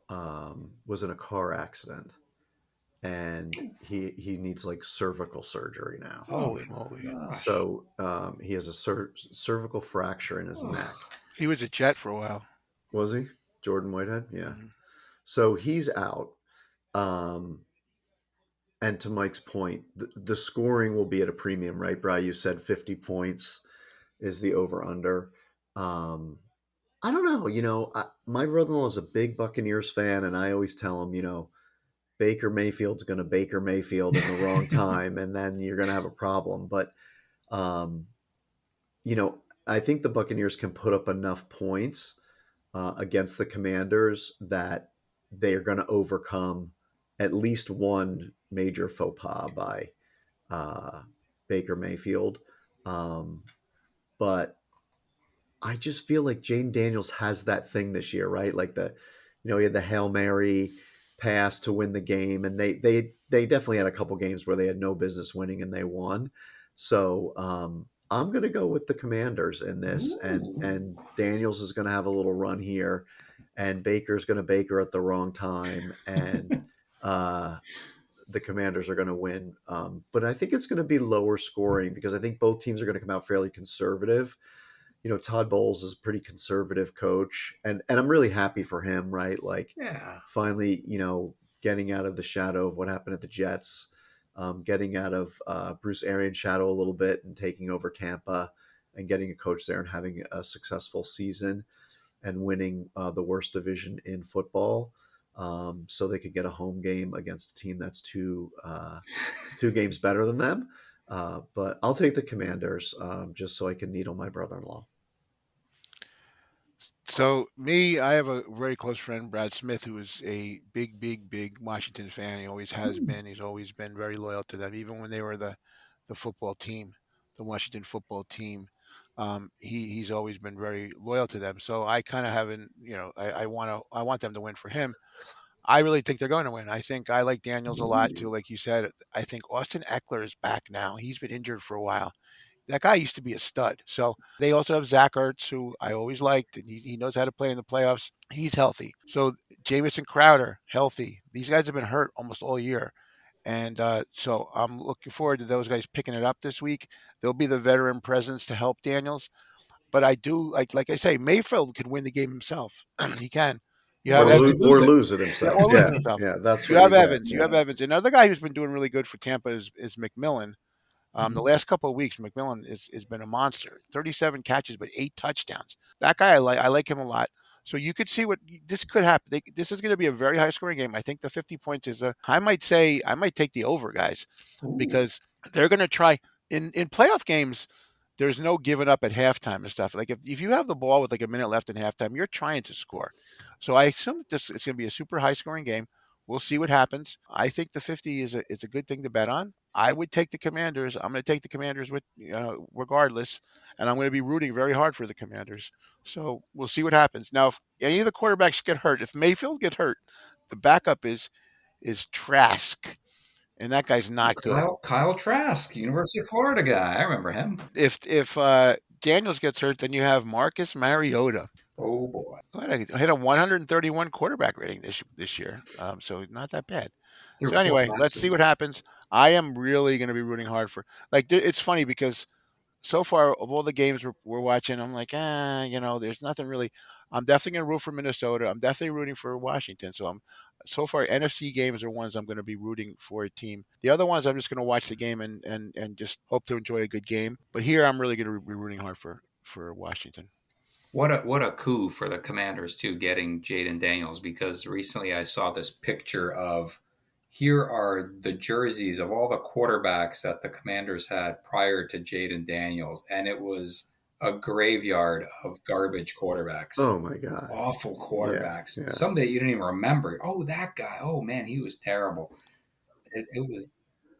was in a car accident. And he needs like cervical surgery now. Holy moly! So he has a cervical fracture in his neck. He was a Jet for a while. Was he? Jordan Whitehead? Yeah. Mm-hmm. So he's out. And to Mike's point, the scoring will be at a premium, right, Bryan? You said 50 points is the over-under. I don't know. My brother-in-law is a big Buccaneers fan, and I always tell him, Baker Mayfield's going to Baker Mayfield in the wrong time, and then you're going to have a problem. But, I think the Buccaneers can put up enough points against the Commanders that they are going to overcome at least one major faux pas by Baker Mayfield. But I just feel like Jaden Daniels has that thing this year, right? Like he had the Hail Mary pass to win the game, and they definitely had a couple games where they had no business winning and they won. So I'm going to go with the Commanders in this, and Daniels is going to have a little run here, and Baker's going to Baker at the wrong time, and the Commanders are going to win. But I think it's going to be lower scoring because I think both teams are going to come out fairly conservative. Todd Bowles is a pretty conservative coach, and I'm really happy for him, right? Like, finally, getting out of the shadow of what happened at the Jets, getting out of Bruce Arians' shadow a little bit and taking over Tampa and getting a coach there and having a successful season and winning the worst division in football. So they could get a home game against a team that's two games better than them. But I'll take the Commanders just so I can needle my brother-in-law. So I have a very close friend, Brad Smith, who is a big Washington fan. He always has been. He's always been very loyal to them, even when they were the football team, the Washington football team. He's always been very loyal to them. So I kind of haven't, I want them to win for him. I really think they're going to win. I think I like Daniels a lot too. Like you said, I think Austin Eckler is back now. He's been injured for a while. That guy used to be a stud. So they also have Zach Ertz, who I always liked, and he knows how to play in the playoffs. He's healthy. So Jamison Crowder, healthy. These guys have been hurt almost all year. And so I'm looking forward to those guys picking it up this week. They'll be the veteran presence to help Daniels. But I do, like I say, Mayfield can win the game himself. He can. You have lose it himself. Yeah, that's you have Evans. You have Evans. Another guy who's been doing really good for Tampa is McMillan. The last couple of weeks, McMillan has been a monster. 37 catches, but 8 touchdowns. That guy, I like him a lot. So you could see what this could happen. This is going to be a very high-scoring game. I think the 50 points is I might take the over, guys, because they're going to try. in playoff games, there's no giving up at halftime and stuff. Like if you have the ball with like a minute left in halftime, you're trying to score. So I assume that this it's going to be a super high scoring game. We'll see what happens. I think the 50 is a good thing to bet on. I would take the Commanders. I'm going to take the Commanders with regardless, and I'm going to be rooting very hard for the Commanders. So we'll see what happens. Now, if any of the quarterbacks get hurt, if Mayfield gets hurt, the backup is Trask, and that guy's not good. Kyle Trask, University of Florida guy. I remember him. If Daniels gets hurt, then you have Marcus Mariota. Oh boy, hit a 131 quarterback rating this year, so not that bad. Through So anyway, four let's see classes. what happens. I am really going to be rooting hard for. Like it's funny because so far of all the games we're watching, I'm like, there's nothing really. I'm definitely going to root for Minnesota. I'm definitely rooting for Washington. So so far NFC games are ones I'm going to be rooting for a team. The other ones I'm just going to watch the game and just hope to enjoy a good game. But here I'm really going to be rooting hard for Washington. What a coup for the Commanders too, getting Jaden Daniels, because recently I saw this picture of here are the jerseys of all the quarterbacks that the Commanders had prior to Jaden Daniels, and it was a graveyard of garbage quarterbacks. Oh my God. Awful quarterbacks. Yeah. Some that you didn't even remember. Oh, that guy. Oh man, he was terrible. It was.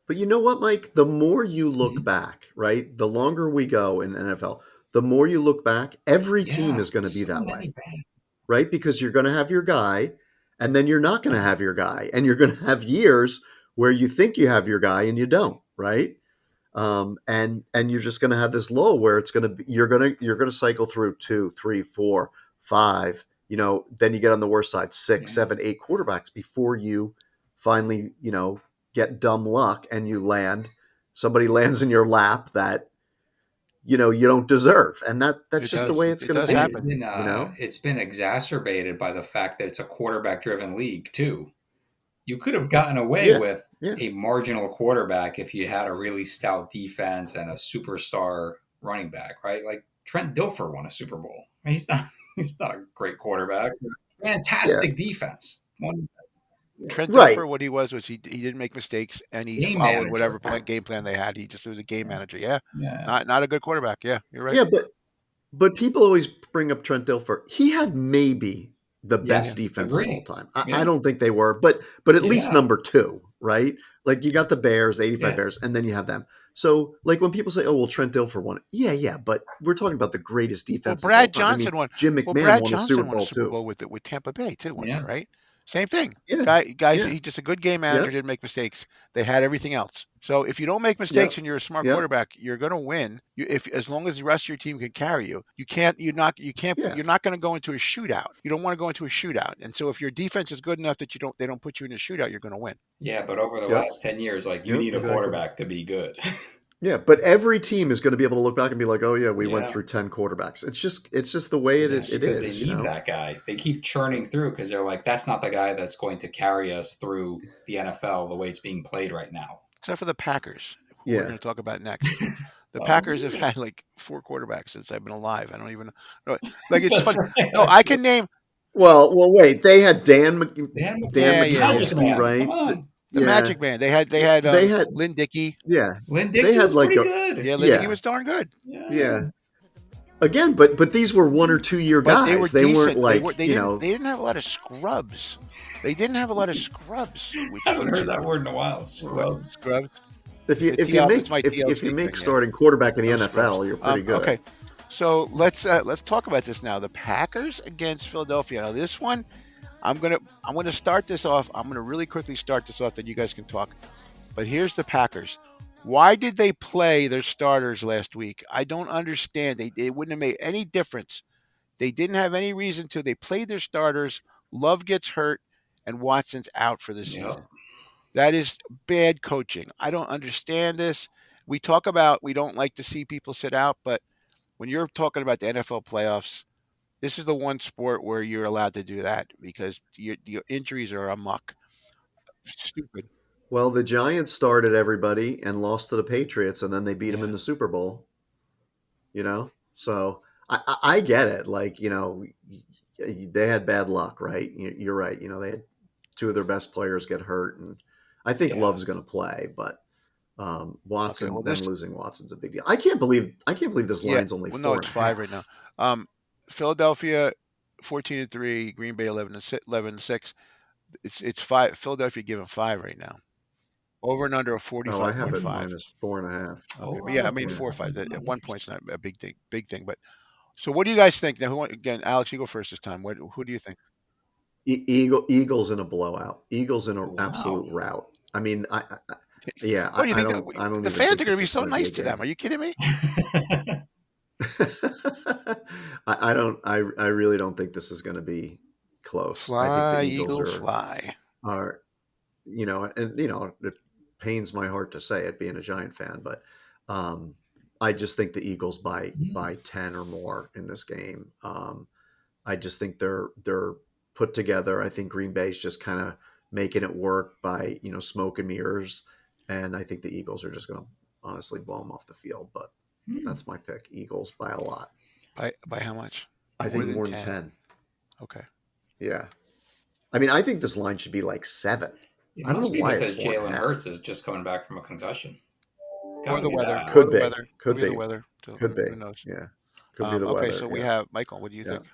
But you know what, Mike? The more you look back, right? The longer we go in NFL, the more you look back, every team is going to be so that many way, bad. right? Because you're going to have your guy, and then you're not going to have your guy, and you're going to have years where you think you have your guy and you don't, right? And you're just going to have this lull where it's going to be, you're going to cycle through 2, 3, 4, 5. Then you get on the worst side, 6, 7, 8 quarterbacks before you finally, get dumb luck and somebody lands in your lap that you don't deserve, and that's just the way it's going to be. Happen. It's been exacerbated by the fact that it's a quarterback-driven league too. You could have gotten away with a marginal quarterback if you had a really stout defense and a superstar running back, right? Like Trent Dilfer won a Super Bowl. He's not a great quarterback. Fantastic defense. Trent Dilfer, what he was he didn't make mistakes and he followed whatever game plan they had. He just was a game manager. Yeah. Not a good quarterback. Yeah, you're right. Yeah, but people always bring up Trent Dilfer. He had maybe the best defense of all time. I don't think they were, but at least number 2, right? Like you got the Bears, 85 Bears, and then you have them. So like when people say, "Oh, well, Trent Dilfer won," yeah, but we're talking about the greatest defense. Well, Brad Johnson won. Jim McMahon Brad won Johnson a Super Bowl with Tampa Bay too, right? Same thing. Yeah. Guys, he's just a good game manager, didn't make mistakes. They had everything else. So if you don't make mistakes and you're a smart quarterback, you're going to win. As long as the rest of your team can carry you. You're not going to go into a shootout. You don't want to go into a shootout. And so if your defense is good enough that they don't put you in a shootout, you're going to win. Yeah, but over the last 10 years, you need a quarterback to be good. Yeah, but every team is going to be able to look back and be like, "Oh yeah, we went through 10 quarterbacks." It's just the way it is. They need that guy. They keep churning through because they're like, "That's not the guy that's going to carry us through the NFL the way it's being played right now." Except for the Packers, who we're going to talk about next. The Packers have had like 4 quarterbacks since I've been alive. I don't even know. Like it's funny. Right. No, I can name. Well, wait. They had Dan McCaskey, right? The Magic Man. They had Lynn Dickey. Yeah, Lynn Dickey was pretty good. Yeah, Lynn Dickey was darn good. Yeah. Again, but these were 1 or 2 year guys. They weren't like they didn't have a lot of scrubs. I haven't heard that word in a while. Scrubs. If you make starting quarterback in the NFL, you're pretty good. Okay, so let's talk about this now. The Packers against Philadelphia. Now this one, I'm gonna start this off. I'm gonna really quickly start this off, then you guys can talk. But here's the Packers. Why did they play their starters last week? I don't understand. They wouldn't have made any difference. They didn't have any reason to. They played their starters. Love gets hurt, and Watson's out for the season. That is bad coaching. I don't understand this. We talk about we don't like to see people sit out, but when you're talking about the NFL playoffs, this is the one sport where you're allowed to do that because your injuries are amok. Stupid. Well, the Giants started everybody and lost to the Patriots, and then they beat them in the Super Bowl. So I get it. Like, they had bad luck, right? You're right. They had 2 of their best players get hurt, and I think Love's going to play, but Okay, Watson, well them this losing Watson's a big deal. I can't believe this yeah, line's only well no, four and it's a 5 right half. now. Philadelphia 14-3, Green Bay 11-6. It's 5. Philadelphia giving 5 right now. Over and under of Oh, I have it 45.5. minus 4.5. Okay, Over but yeah, I under mean Yeah. 4 or 5. 45. At 1 point's not a big thing. But so, what do you guys think now? Again, Alex, you go first this time. Who do you think? Eagles in a blowout. Eagles in an Wow. absolute rout. I mean, yeah, What do you I think? don't The even fans think are going to this be is so going to be a nice to them. game. Are you kidding me? I don't. I really don't think this is going to be close. I think the Fly, Eagles Eagles, fly. are and it pains my heart to say it, being a Giant fan, but I just think the Eagles by 10 or more in this game. I just think they're put together. I think Green Bay's just kind of making it work by smoke and mirrors, and I think the Eagles are just going to honestly blow them off the field. But Hmm. that's my pick. Eagles by a lot. By how much? I More think than more than 10. 10. Okay. Yeah. I mean, I think this line should be like 7. It I don't know must be why it's because four and a Jalen half. Hurts is just coming back from a concussion. Or Got to the be weather. that. Or Could the be. weather. Could Could be the be. weather. Too. Could be. Who knows? Yeah. Could be the Okay, weather. so we Yeah. have Michael. What do you Yeah. think?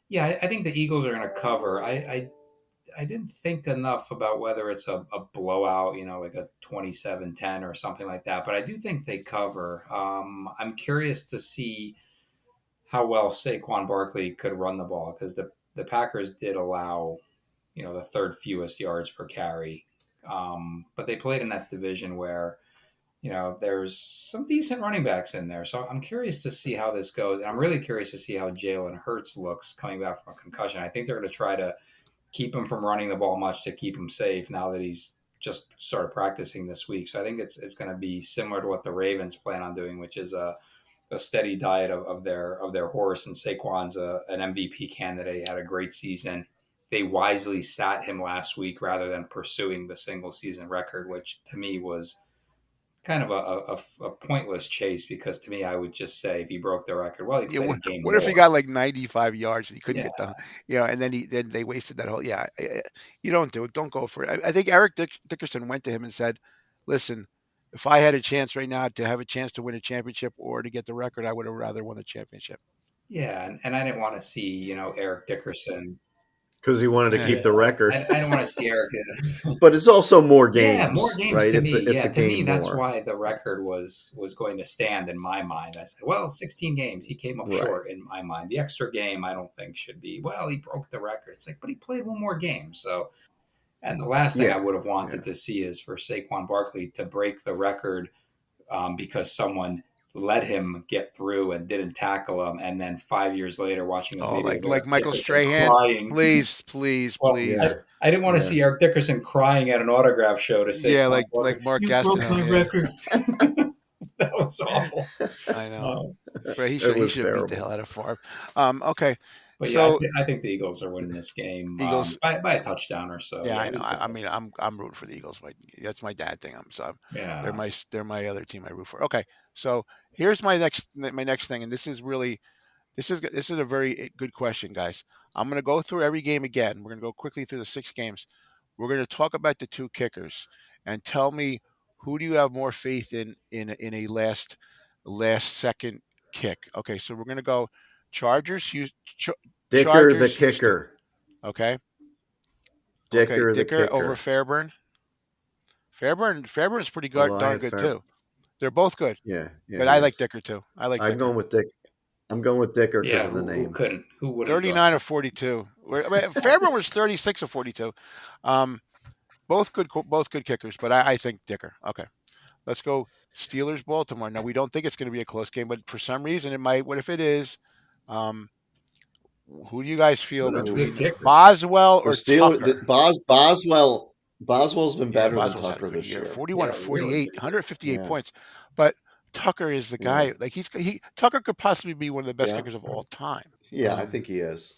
Yeah, I think the Eagles are going to cover. I didn't think enough about whether it's a blowout, like a 27-10 or something like that, but I do think they cover. I'm curious to see how well Saquon Barkley could run the ball because the Packers did allow, the third fewest yards per carry. But they played in that division where, there's some decent running backs in there. So I'm curious to see how this goes. And I'm really curious to see how Jalen Hurts looks coming back from a concussion. I think they're going to try to keep him from running the ball much to keep him safe now that he's just started practicing this week. So I think it's going to be similar to what the Ravens plan on doing, which is a steady diet of their horse. And Saquon's an MVP candidate, had a great season. They wisely sat him last week rather than pursuing the single season record, which to me was kind of a pointless chase because to me, I would just say if he broke the record, well, he Yeah. played a game What if he more. got like 95 yards and he couldn't Yeah. get and then they wasted that whole. Yeah. You don't do it. Don't go for it. I think Eric Dickerson went to him and said, "Listen, if I had a chance right now to have a chance to win a championship or to get the record, I would have rather won the championship." Yeah. And I didn't want to see, Eric Dickerson. Because he wanted to Yeah. Yeah. keep the record. I don't want to see Eric. But it's also more Yeah, more games, games right? to It's me. a Yeah, to me, game that's more. why the record was going to stand in my mind. I said, well, 16 games. He came up Right. short in my mind. The extra game, I don't think should be. Well, he broke the record. It's like, but he played one more game. So, and the last thing I Yeah. would have wanted Yeah. to see is for Saquon Barkley to break the record because someone let him get through and didn't tackle him, and then 5 years later, watching a Oh, video of like Eric Michael Dickerson Strahan. crying. Please, please, Well, Yeah. please. I didn't want to Yeah. see Eric Dickerson crying at an autograph show to say, Yeah, like Mark "You broke Gastineau. my Yeah, record." That was awful. I know. Um, But he It was should have beat the terrible. hell out of Favre. Okay, but yeah, so I think the Eagles are winning this game Eagles. by a touchdown or so. Yeah, Yeah, I at know. least a I mean, I'm rooting for the Eagles. That's my dad thing. They're yeah. my other team I root for. Okay, so here's my next thing, and this is a very good question, guys. I'm going to go through every game again. We're going to go quickly through the 6 games. We're going to talk about the 2 kickers and tell me who do you have more faith in a last second kick. Okay, so we're going to go Chargers, Dicker the Houston. kicker. Okay. Okay, Dicker the Dicker over kicker. Fairburn. Fairburn is pretty Although I darn have good too. They're both good, Yeah, but he I like is. Dicker too. I like I'm Dicker. going with Dick. I'm going with Dicker because Yeah, of the who name. couldn't? Who wouldn't? 39 or 42. Fairburn was 36 or 42. Both good kickers, but I think Dicker. Okay, let's go Steelers Baltimore. Now we don't think it's going to be a close game, but for some reason it might. What if it is? Who do you guys feel That's between good kickers. Boswell The or Steelers. Tucker? Boswell's been Yeah, better than Boswell's had a Tucker good this year. year. 41 Yeah, to really 48, good. 158 Yeah. points. But Tucker is the Yeah. guy. Like Tucker could possibly be one of the best Yeah. kickers of all time. Yeah, I think he is.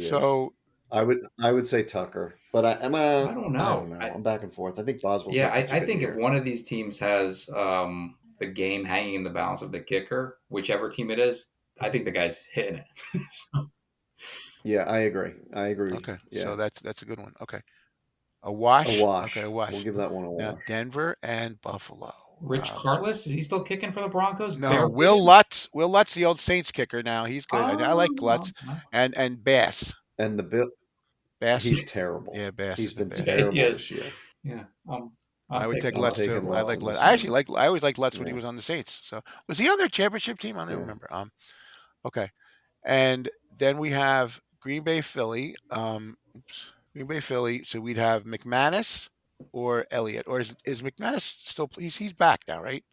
So I would say Tucker, but I don't I don't know. know. I'm back and forth. I think Boswell's Yeah, had such a I good think if year. one of these teams has the game hanging in the balance of the kicker, whichever team it is, I think the guy's hitting it. So, Yeah, I agree. okay, Yeah, so that's a good one. Okay, a a wash. wash. Okay, a wash. We'll give that one a Now wash. Denver and Buffalo. Rich Cartless, is he still kicking for the Broncos? No, Will Barefooted? Lutz. Will Lutz, the old Saints kicker. Now he's good. I like Oh, Lutz and Bass. And the Bill, Bass. he's terrible. Yeah, Bass He's has been been bad. yeah, he terrible is. this year. Yeah, I I'm would take taking I'm Lutz Lutz as too. taking I Lutz well. like in Lutz. this I actually one. I always liked Lutz when he Yeah, was on the Saints. So was he on their championship team? I don't yeah. remember. Okay. And then we have Green Bay, Philly. Green Bay, Philly. So we'd have McManus or Elliott, or is McManus still? He's back now, right?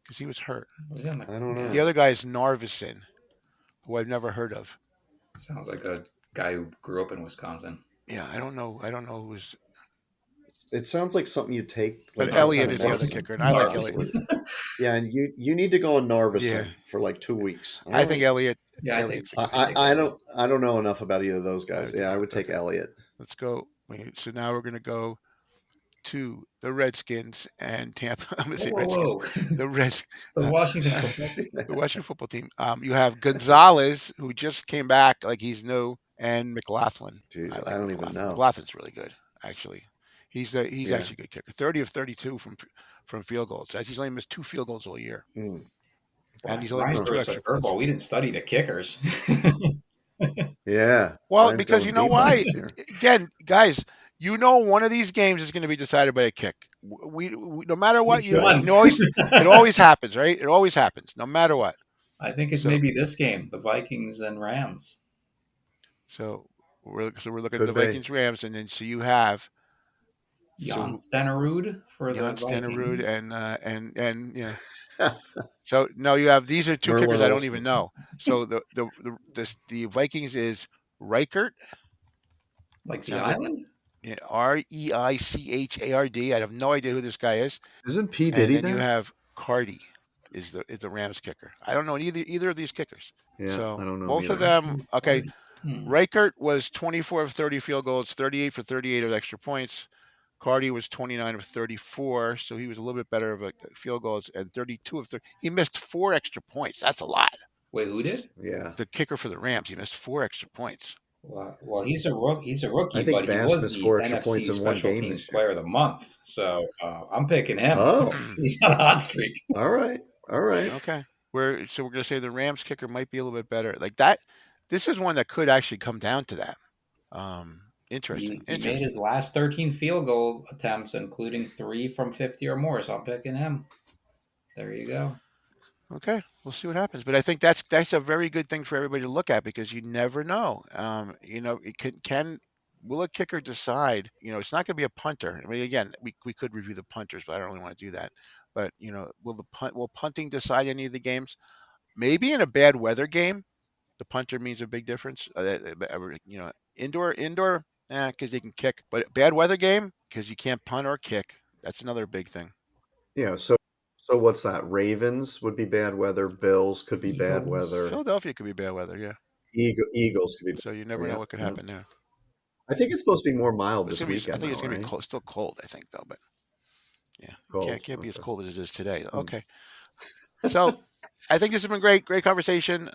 Because he was hurt. Was he on the? I don't The know. other guy is Narvison, who I've never heard of. Sounds like a guy who grew up in Wisconsin. Yeah, I don't know. I don't know who's. It sounds like something you take, like But some kind Elliott of is the other medicine. kicker, and I like Narvis. Elliott. Yeah, and you need to go on Yeah, Narvison for like 2 weeks. All I think right. Elliott. Yeah, I think Elliott's the so. guy. I don't know enough about either of those I guys. would take Yeah, I would Elliott. take Okay, Elliott. let's go. So now we're gonna go to the Redskins and Tampa. I'm gonna say Redskins. Whoa. The Reds. The Uh, Washington football team. the Washington football team. You have Gonzalez, who just came back like he's new, and McLaughlin. Jeez, I I like don't even McLaughlin. know. McLaughlin's really good, actually. He's Yeah. actually a good kicker. 30 of 32 from field goals. He's only missed 2 field goals all year, Mm. and he's only Brian missed threw 2 us a extra points. curveball. We didn't study the kickers. Yeah. Well, Brian's because you going know deep on why? this year. Again, guys, one of these games is going to be decided by a kick. We no matter what, Which one? it always happens, right? It always happens, no matter what. I think it's So maybe this game, the Vikings and Rams. so we're looking at Could the be. Vikings Rams, and then so you have Jan Stenerud for the Jan Stenerud Vikings. and yeah. So no, you have these are 2 Merlin kickers I don't Olsen. even know. So the Vikings is Reichert, Like the sounds like island? yeah, Reichard. I have no idea who this guy is. Isn't P. And Diddy then you there? have Cardi is the Rams kicker. I don't know either of these kickers. Yeah, So I don't know both of either. them. Okay, Hmm. Reichert was 24 of 30 field goals, 38 for 38 of extra points. Cardi was 29 of 34, so he was a little bit better of field goals, and 32 of 30. He missed 4 extra points. That's a lot. Wait, who did? Yeah. The kicker for the Rams, he missed 4 extra points. Well, he's a rookie, I think but he Bass was missed the 4 extra NFC points in one Special game Teams this year. Player of the Month. So I'm picking him. Oh, He's on a hot streak. all right. All right. Okay, we're going to say the Rams kicker might be a little bit better. Like that, this is one that could actually come down to that. Interesting. He made his last 13 field goal attempts, including 3 from 50 or more. So I'm picking him. There you go. Okay, we'll see what happens. But I think that's a very good thing for everybody to look at because you never know. It will a kicker decide? It's not going to be a punter. I mean, again, we could review the punters, but I don't really want to do that. But will punting decide any of the games? Maybe in a bad weather game, the punter means a big difference. Indoor, because they can kick. But bad weather game, because you can't punt or kick. That's another big thing. Yeah. So what's that? Ravens would be bad weather. Bills could be bad Eagles. weather. Philadelphia could be bad weather, yeah. Eagles could be bad So you never weather. know what could happen there. I think it's supposed to be more mild It's this gonna be. I weekend. think it's though, gonna be right? cold, still cold. I think though, but yeah, Cold. can't be as Okay. cold as it is today. Hmm. Okay, so I think this has been great conversation.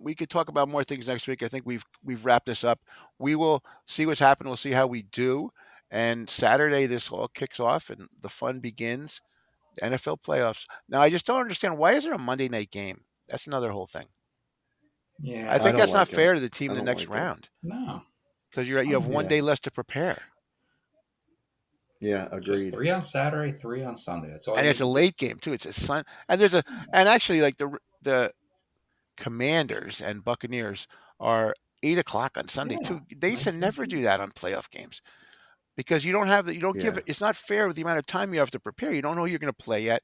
We could talk about more things next week. I think we've wrapped this up. We will see what's happened. We'll see how we do. And Saturday, this all kicks off and the fun begins. The NFL playoffs. Now, I just don't understand why is there a Monday night game? That's another whole thing. Yeah. I think don't that's not like it. fair to the team I in the don't next like it. round No. because you have one Yeah. day less to prepare. Yeah, Just agreed. 3 on Saturday, 3 on Sunday. That's all. And you it's a need. late game too. It's a sun, and actually like the Commanders and Buccaneers are 8 o'clock on Sunday Yeah, too. They used to nice and never do easy. that on playoff games because you don't have the you don't give Yeah. it's not fair with the amount of time you have to prepare. You don't know who you're going to play yet.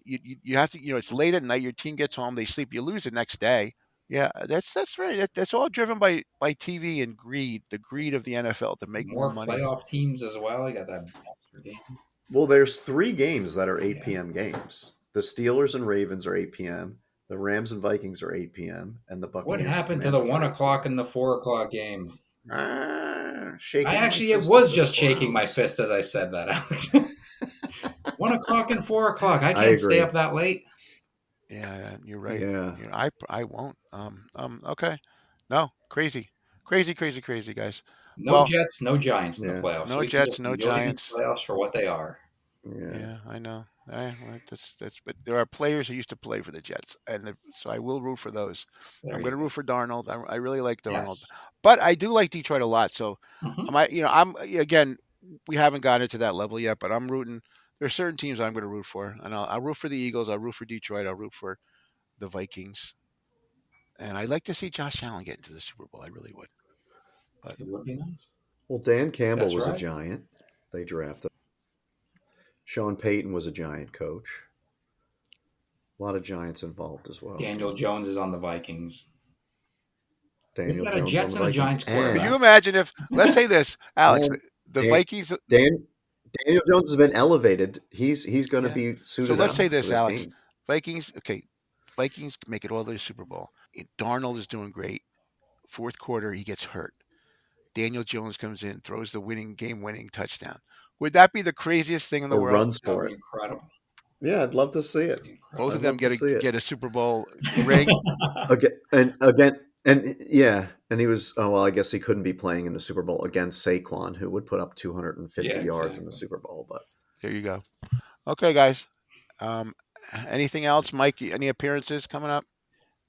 You have to it's late at night. Your team gets home, they sleep, you lose the next day. Yeah, that's right. That's all driven by TV and greed, the greed of the NFL to make more More money. playoff teams as well. You got that extra game. Well, there's 3 games that are 8 Yeah. p.m. games. The Steelers and Ravens are 8 p.m. The Rams and Vikings are 8 p.m. And the Buccaneers. What and happened to the Commanders are 1 8 o'clock and the 4 o'clock game? shaking I my actually fist was at the just shaking my clouds. fist as I said that, Alex. 1 o'clock and 4 o'clock. I can't agree. stay up that late. Yeah, you're right. Yeah. I won't. Okay. No, crazy, guys. No Well, Jets, no Giants in the Yeah. playoffs. no We can Jets, just no enjoy these Giants. playoffs for what they are. Yeah. Yeah, I know. Well, but there are players who used to play for the Jets, so I will root for those. There I'm you going to root go. for Darnold. I really like Darnold, Yes. but I do like Detroit a lot. So Hmm. I'm again, we haven't gotten to that level yet, but I'm rooting. There's certain teams I'm going to root for, and I'll root for the Eagles. I'll root for Detroit. I'll root for the Vikings, and I'd like to see Josh Allen get into the Super Bowl. I really would. But It would be nice. Well, Dan Campbell That's was a right. Giant. They drafted. Sean Payton was a Giant coach. A lot of Giants involved as well. Daniel Jones is on the Vikings. We've Daniel got a Jones on Jets the and a Vikings, Giants could you quarterback. imagine if, let's say this, Alex, and the Dan, Vikings? Dan Daniel Jones has been elevated. He's going to Yeah. be So suited let's up say for this, this Alex. game. Vikings, okay, Vikings make it all the way to the Super Bowl. Darnold is doing great. Fourth quarter, he gets hurt. Daniel Jones comes in, throws the game-winning touchdown. Would that be the craziest thing in the Or world? runs That would for be it. incredible. Yeah, I'd love to see it. That'd be Both incredible. of I'd them love to see it. get a Super Bowl ring. Again, yeah, and he was. Oh well, I guess he couldn't be playing in the Super Bowl against Saquon, who would put up 250 Yeah, yards in the exactly. Super Bowl. But There you go. Okay, guys. Um, anything else, Mike? Any appearances coming up?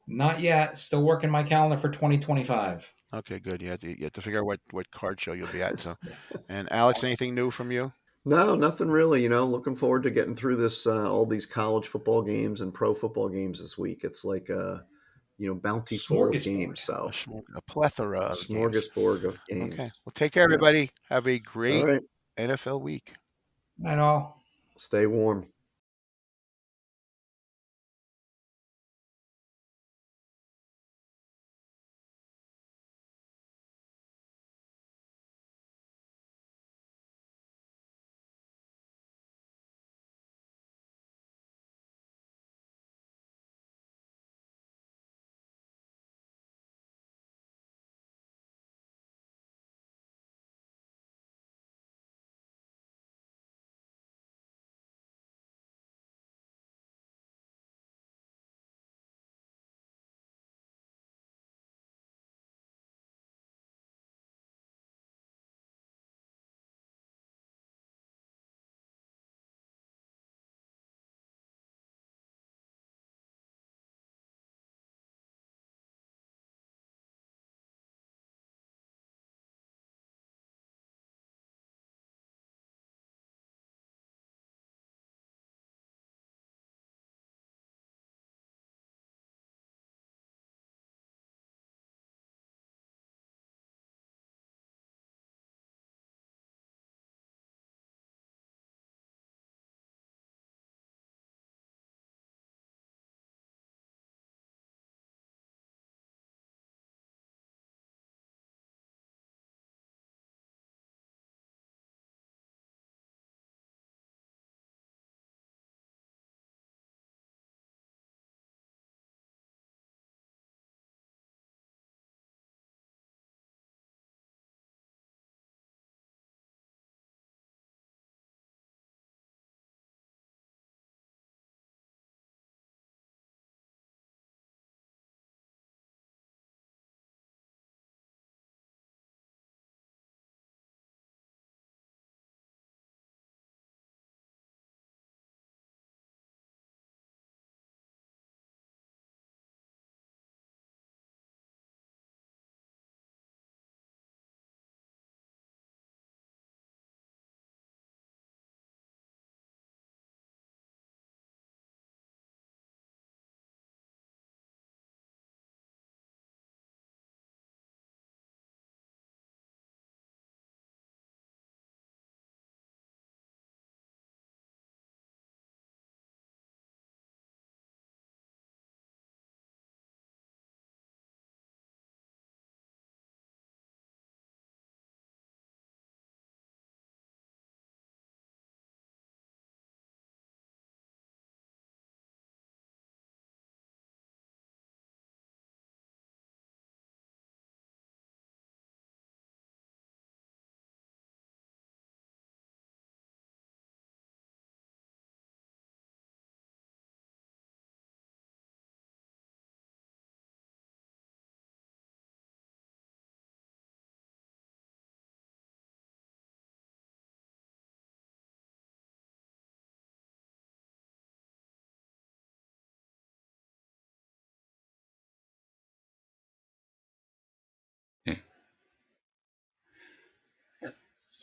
Not yet. Still working my calendar for 2025. Okay, good. You have to figure out what card show you'll be at. So, Yes. and Alex, anything new from you? no, nothing really. Looking forward to getting through this all these college football games and pro football games this week. It's like a bounty full of Smorgasbord. games. So A plethora of games. smorgasbord of Okay. games. Well, take care, Yeah. everybody. Have a All great right. NFL week. Night all. Stay warm.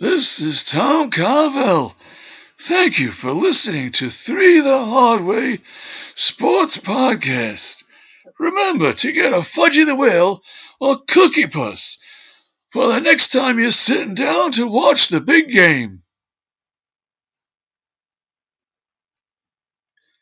This is Tom Carvel. Thank you for listening to 3 the Hard Way Sports Podcast. Remember to get a Fudgy the Whale or Cookie Puss for the next time you're sitting down to watch the big game.